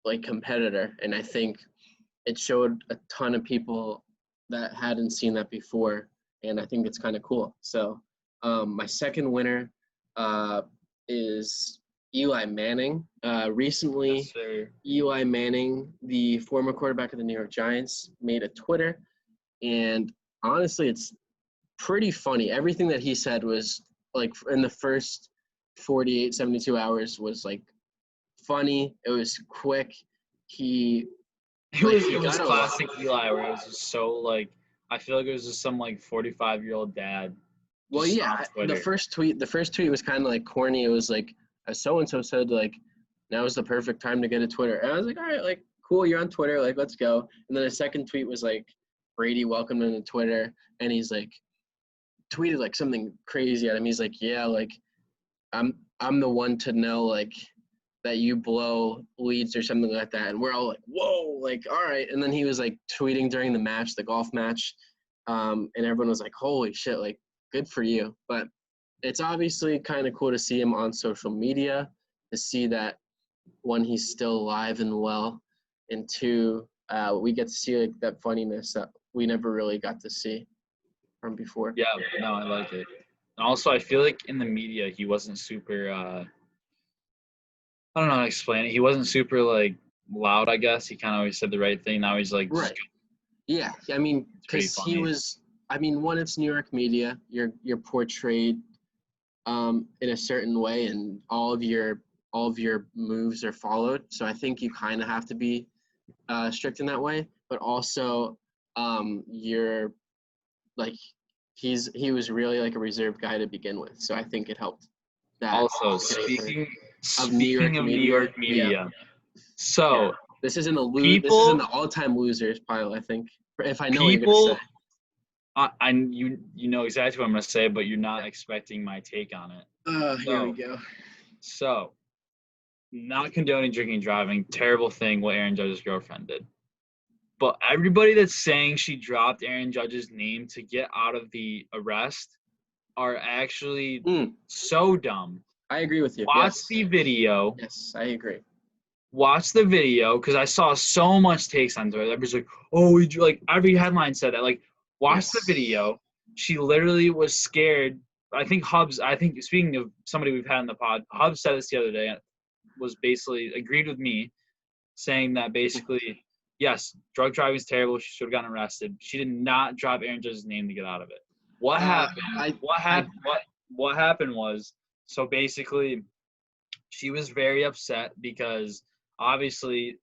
like competitor, and I think it showed a ton of people that hadn't seen that before, and I think it's kind of cool. So my second winner uh, is Eli Manning. Recently, Yes, sir. Eli Manning, the former quarterback of the New York Giants, made a Twitter, and honestly, it's pretty funny. Everything that he said was like in the first 48, 72 hours was like funny. It was quick. He It he was got a lot. classic Eli, where it was just so like I feel like it was just some like 45-year-old dad Well, just on yeah, Twitter. the first tweet was kind of like corny. It was like, so and so said like, now is the perfect time to get a Twitter. And I was like, all right, like cool, you're on Twitter, like let's go. And then a second tweet was like, Brady welcomed him to Twitter, and he's like, tweeted like something crazy at him. He's like, yeah, like I'm the one to know like that you blow leads or something like that. And we're all like, whoa, like all right. And then he was like tweeting during the match, the golf match, and everyone was like, holy shit, like good for you. But it's obviously kind of cool to see him on social media, to see that one, he's still alive and well, and two, we get to see like that funniness that we never really got to see from before. Yeah, no, I like it. And also, I feel like in the media, he wasn't super. I don't know how to explain it. He wasn't super like loud. I guess he kind of always said the right thing. Now he's like, just Right. Yeah. I mean, it's pretty because he funny. was. I mean, one, it's New York media. You're portrayed in a certain way, and all of your moves are followed. So I think you kind of have to be strict in that way. But also, you're like he was really like a reserved guy to begin with. So I think it helped that Also, getting for of New speaking York of New media. York Yeah. media, Yeah. so This is in the This is in people the all-time losers pile. I think if I know what you're gonna people say. you know exactly what I'm gonna say, but you're not expecting my take on it. Here we go. So, not condoning drinking and driving, terrible thing what Aaron Judge's girlfriend did. But everybody that's saying she dropped Aaron Judge's name to get out of the arrest are actually so dumb. I agree with you. Watch Yes. the video. Yes, I agree. Watch the video because I saw so much takes on Twitter. Everybody's like, "Oh, like every headline said that." Like, watch the video. She literally was scared. I think Hubs. I think speaking of somebody we've had on the pod, Hubs said this the other day. Was basically agreed with me, saying that basically, yes, drug driving is terrible. She should have gotten arrested. She did not drop Aaron Judge's name to get out of it. What happened? What happened was, so basically, she was very upset because obviously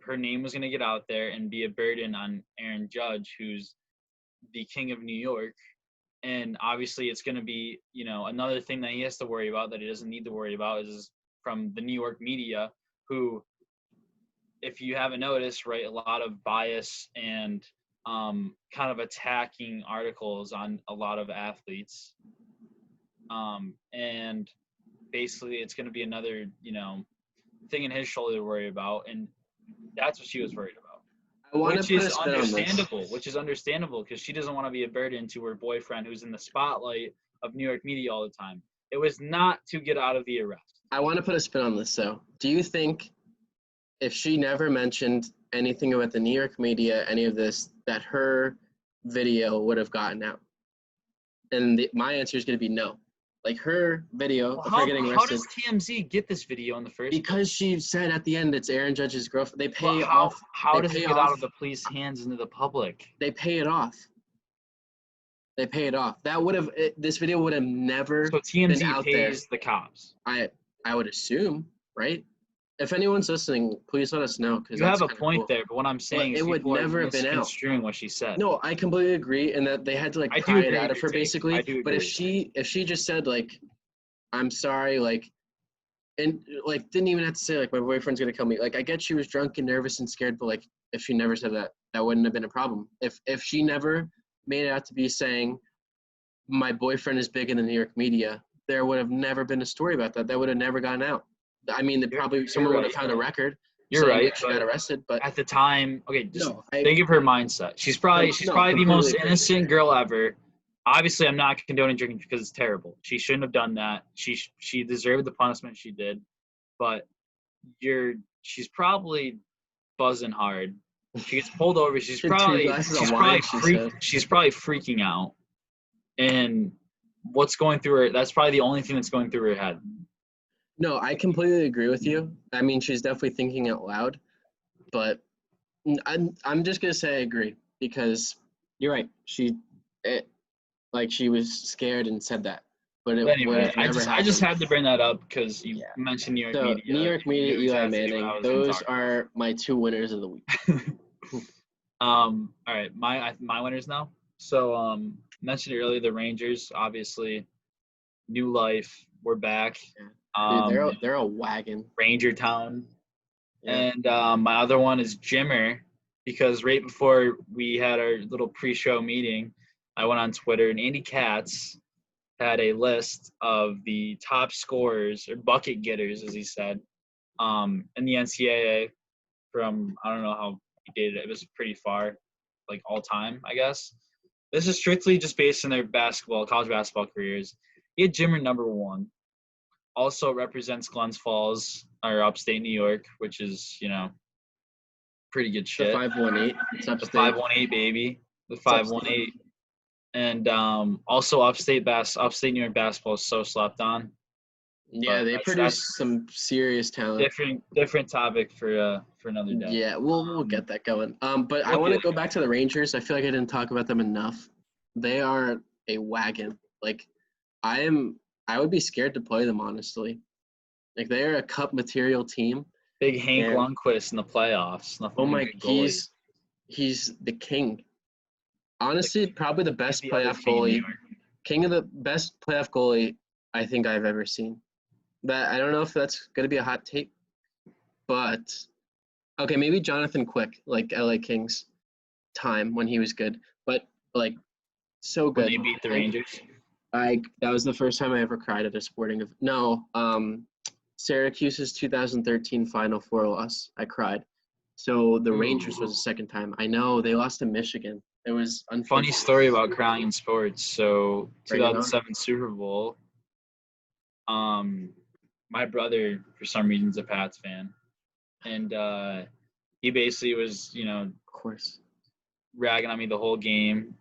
her name was going to get out there and be a burden on Aaron Judge, who's the king of New York. And obviously it's going to be, another thing that he has to worry about that he doesn't need to worry about is from the New York media, who, if you haven't noticed, write a lot of bias and kind of attacking articles on a lot of athletes. And basically it's going to be another, thing in his shoulder to worry about. And that's what she was worried about. Which is understandable because she doesn't want to be a burden to her boyfriend who's in the spotlight of New York media all the time. It was not to get out of the arrest. I want to put a spin on this, though. Do you think if she never mentioned anything about the New York media, any of this, that her video would have gotten out? And my answer is going to be no. Like her video of her getting arrested. How does TMZ get this video in the first place? Because she said at the end it's Aaron Judge's girlfriend. They pay off. How does it get out of the police hands into the public? They pay it off. That would have this video would have never so TMZ been out pays there. The cops. I would assume, right? If anyone's listening, please let us know. You have a point there, but what I'm saying is it would never have been out. Misconstruing what she said. No, I completely agree, and that they had to pry it out of her basically. But if she just said I'm sorry, and didn't even have to say my boyfriend's gonna kill me. I get she was drunk and nervous and scared, but if she never said that, that wouldn't have been a problem. If she never made it out to be saying my boyfriend is big in the New York media, there would have never been a story about that. That would have never gotten out. I mean, someone would have found a record. You're right. She got arrested, but at the time, think of her mindset. She's probably the most innocent girl ever. Obviously, I'm not condoning drinking because it's terrible. She shouldn't have done that. She deserved the punishment she did, but she's probably buzzing hard. She gets pulled over. She's probably freaking out, and what's going through her? That's probably the only thing that's going through her head. No, I completely agree with you. I mean, she's definitely thinking out loud, but I'm just gonna say I agree because you're right. She was scared and said that, but it But would anyway, have I never just happened. had to bring that up because you Yeah. mentioned New York So New media, York and you Media, knew Eli exactly what Manning, I was going to those talk are my two winners of the week. about. All right, my winners now. So mentioned earlier the Rangers, obviously, new life. We're back. Yeah. Dude, Um, they're a wagon. Ranger Town. Yeah. And my other one is Jimmer, because right before we had our little pre-show meeting, I went on Twitter and Andy Katz had a list of the top scorers or bucket getters, as he said, in the NCAA from, I don't know how he did it. It was pretty far, like all time, I guess. This is strictly just based on their college basketball careers. He had Jimmer number one. Also represents Glens Falls or upstate New York, which is, pretty good The shit. 518. It's The upstate. 518 baby, the It's upstate. 518, and also upstate New York basketball is so slept on. Yeah, But they that's produce some serious talent. different topic for another day. Yeah, we'll get that going. But I We'll want to get go back to the Rangers. I feel like I didn't talk about them enough. They are a wagon. Like I am I would be scared to play them honestly. Like they are a cup material team big Hank and Lundqvist in the playoffs. oh Nothing like my a goalie. he's the king. The Honestly, king. probably the He's best the other playoff king in New goalie, York. king of the best playoff goalie I think I've ever seen. That I don't know if that's gonna be a hot take, but okay, maybe Jonathan Quick, like LA Kings time when he was good, but like so When good. they beat the And Rangers. I that was the first time I ever cried at a sporting event. No, Syracuse's 2013 Final Four loss. I cried. So the Rangers was the Ooh. second time. I know they lost to Michigan. It was Funny unfortunate. story about crying in sports. So Bring it on. 2007 Super Bowl. Um, my brother for some reason is a Pats fan, and he basically was Of course. ragging on me the whole game.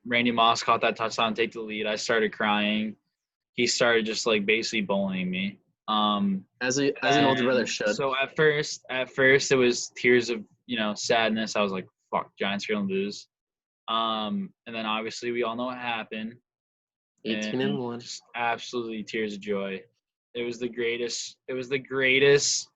Randy Moss caught that touchdown, take the lead. I started crying. He started just like basically bullying me. As an older brother And should. so at first it was tears of sadness. I was like, "Fuck, Giants are gonna lose." And then obviously we all know what happened, 18 and and 1. just absolutely tears of joy. It was the greatest. It was the greatest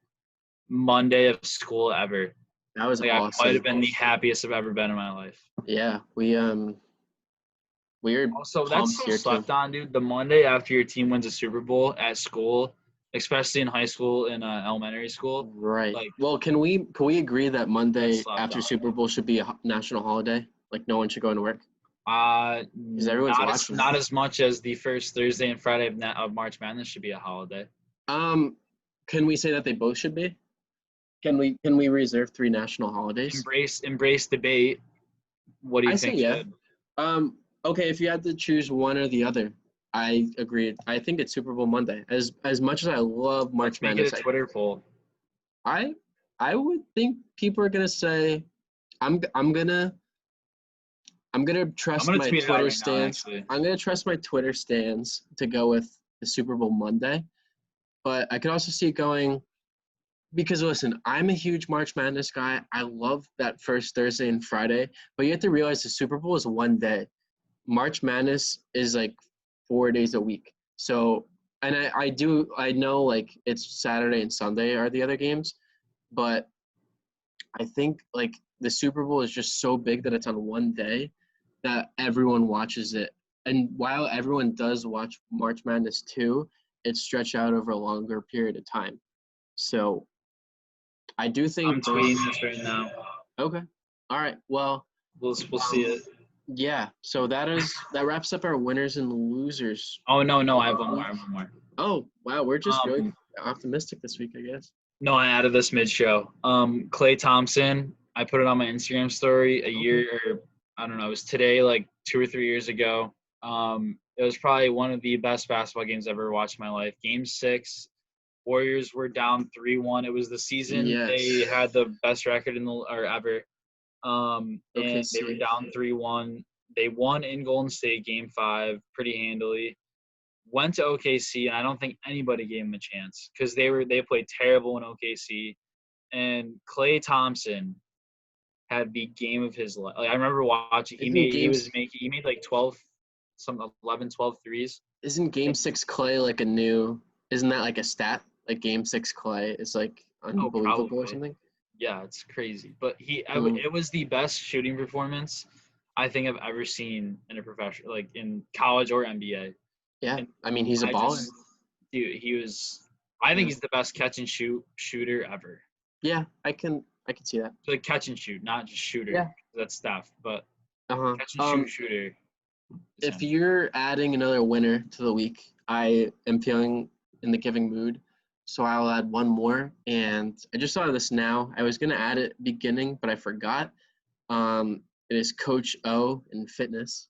Monday of school ever. That was Like I might awesome. have been the happiest I've ever been in my life. Yeah, we were Also, that's pumped so here too. slept on, dude. The Monday after your team wins a Super Bowl at school, especially in high school and elementary school, Right. like Well, can we agree that that's Monday slept after on. Super Bowl should be a national holiday? Like no one should go into work because everyone's Not as watching. not as much as the first Thursday and Friday of March Madness should be a holiday. Um, can we say that they both should be? Can we reserve 3 national holidays? Embrace debate. What do you I say think yeah. should? Okay, if you had to choose one or the other, I agree. I think it's Super Bowl Monday. As much as I love Let's March make it Madness, a Twitter poll. I would think people are gonna say I'm I'm gonna I'm gonna I'm trust gonna my tweet it out Twitter right now, stands. actually. I'm gonna trust my Twitter stands to go with the Super Bowl Monday. But I could also see it going because listen, I'm a huge March Madness guy. I love that first Thursday and Friday, but you have to realize the Super Bowl is one day. March Madness is like 4 days a week. So, and I know like it's Saturday and Sunday are the other games, but I think like the Super Bowl is just so big that it's on one day that everyone watches it. And while everyone does watch March Madness too, it's stretched out over a longer period of time. So I do I'm think both. tweeting this right now. Okay. All right. Well, We'll see it. yeah. So that wraps up our winners and losers. Oh no, I have one more. I have one more. Oh, wow, we're just really Um, optimistic this week, I guess. no, I added this mid show. Clay Thompson. I put it on my Instagram story a Okay. year, or I don't know, it was today, like 2 or 3 years ago. It was probably one of the best basketball games I've ever watched in my life. Game 6, Warriors were down 3-1. It was the season they Yes. had the best record or ever. Okay, And they were see. down 3-1. They won in Golden State Game 5 pretty handily. went to OKC, and I don't think anybody gave him a chance because they played terrible in OKC. And Klay Thompson had the game of his life. Like, I remember watching. He made like 11, 12 threes. Isn't Game 6 Clay like isn't that like a stat? Like Game 6 Clay is like unbelievable or something? Yeah, it's crazy. But Mm. it was the best shooting performance I think I've ever seen in a professional, like in college or NBA. Yeah, And I mean, he's a baller. Dude, I think he's the best catch and shoot shooter ever. Yeah, I can see that. So like catch and shoot, not just shooter. Yeah. That's Steph, but Uh-huh. catch and shoot shooter. If you're adding another winner to the week, I am feeling in the giving mood, so I'll add one more. And I just thought of this now. I was gonna add it beginning, but I forgot. It is Coach O in fitness.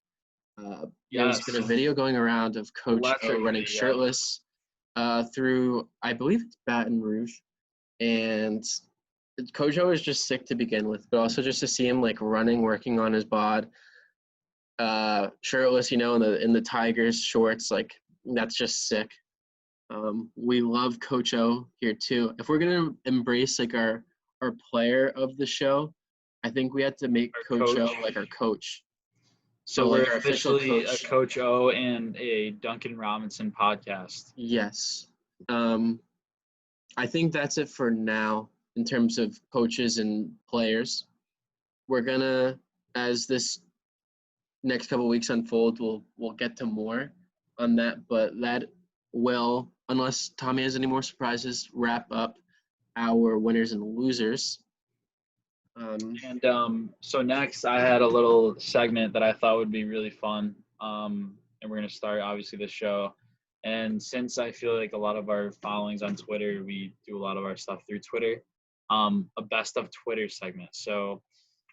There's been a video going around of Coach O running shirtless through, I believe it's Baton Rouge, and Coach O is just sick to begin with, but also just to see him like running, working on his bod, shirtless, in the Tigers shorts, like that's just sick. We love Coach O here too. If we're gonna embrace like our player of the show, I think we have to make Coach O like our coach. So we're officially a Coach O and a Duncan Robinson podcast. Yes. I think that's it for now in terms of coaches and players. We're gonna, as this next couple of weeks unfold, we'll get to more on that, but that will, unless Tommy has any more surprises, wrap up our winners and losers. So next, I had a little segment that I thought would be really fun. And we're gonna start obviously the show. And since I feel like a lot of our followings on Twitter, we do a lot of our stuff through Twitter. A best of Twitter segment. So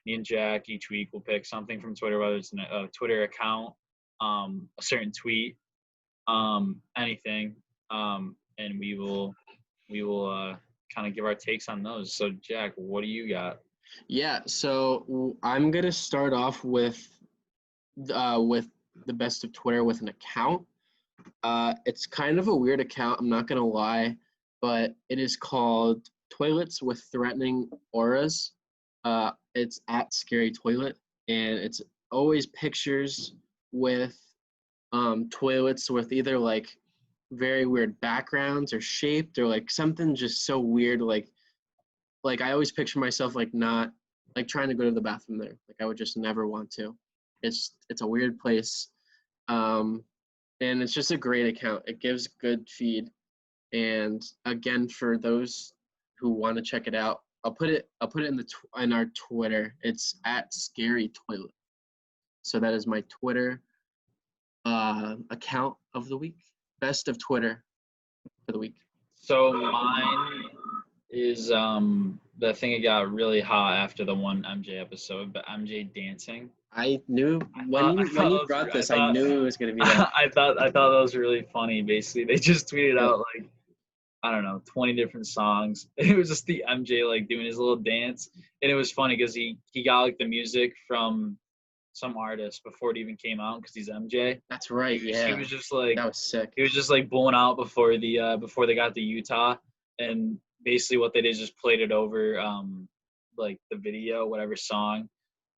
me and Jack each week will pick something from Twitter, whether it's a Twitter account, a certain tweet, anything, and we will kind of give our takes on those. So Jack, what do you got? Yeah, so I'm gonna start off with the best of Twitter with an account. It's kind of a weird account, I'm not gonna lie, but it is called Toilets with Threatening Auras. It's at Scary Toilet, and it's always pictures with toilets with either like very weird backgrounds or shaped or like something just so weird, like I always picture myself like not like trying to go to the bathroom there. Like I would just never want to. It's a weird place. And it's just a great account. It gives good feed. And again, for those who want to check it out, I'll put it in our Twitter. It's at Scary Toilet. So that is my Twitter account of the week. Best of Twitter for the week. So mine is the thing that got really hot after the one MJ episode, but MJ dancing. I knew when you brought this, I knew it was gonna be that. I thought that was really funny. Basically, they just tweeted out like, I don't know, 20 different songs. It was just the MJ like doing his little dance, and it was funny because he got like the music from some artist before it even came out because he's MJ. That's right. Yeah. He was just like, that was sick. He was just like blowing out before they got to Utah, and basically what they did is just played it over like the video, whatever song.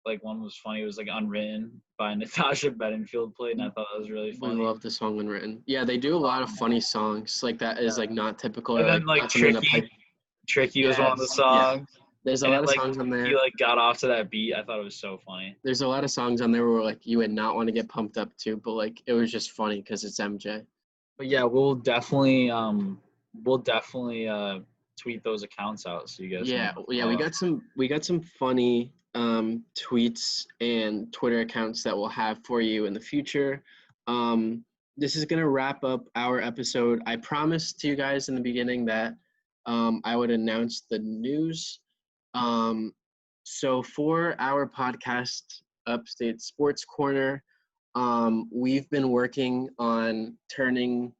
Like one was funny. It was like Unwritten by Natasha Bedingfield played, and I thought that was really funny. We love the song Unwritten. Yeah, they do a lot of funny songs like that. Is like not typical. And then like Tricky was one of the songs. Yeah. There's a lot of songs on there. He like got off to that beat. I thought it was so funny. There's a lot of songs on there where like you would not want to get pumped up to, but like it was just funny because it's MJ. But yeah, we'll definitely tweet those accounts out so you guys. Yeah, we got some funny tweets and Twitter accounts that we'll have for you in the future. This is gonna wrap up our episode. I promised to you guys in the beginning that I would announce the news. So for our podcast, Upstate Sports Corner, we've been working on turning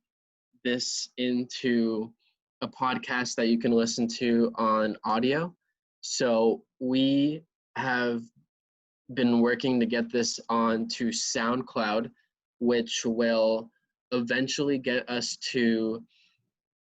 this into a podcast that you can listen to on audio. So we have been working to get this onto SoundCloud, which will eventually get us to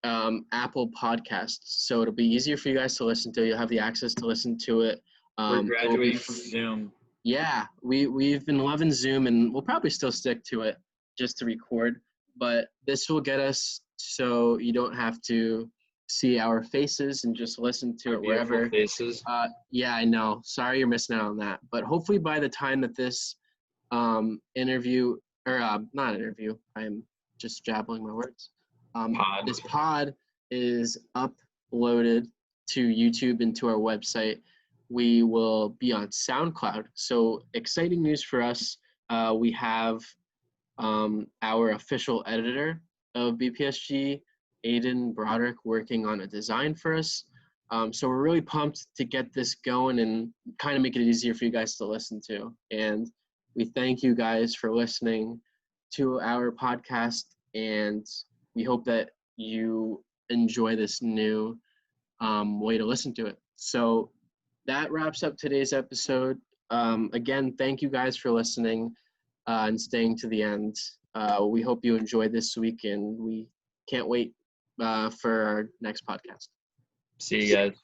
Apple Podcasts. So it'll be easier for you guys to listen to. You'll have the access to listen to it. We're It will be graduating to Zoom. yeah, we've been loving Zoom, and we'll probably still stick to it just to record. But this will get us so you don't have to see our faces and just listen to Our it beautiful wherever. faces. Yeah, I know. Sorry you're missing out on that. But hopefully by the time that this interview, or not interview, I'm just jabbling my words. Pod. This pod is uploaded to YouTube and to our website. We will be on SoundCloud. So exciting news for us. We have our official editor of BPSG, Aiden Broderick, working on a design for us. So we're really pumped to get this going and kind of make it easier for you guys to listen to. And we thank you guys for listening to our podcast, and we hope that you enjoy this new way to listen to it. So that wraps up today's episode. Again, thank you guys for listening and staying to the end. We hope you enjoyed this week, and we can't wait for our next podcast. See you guys.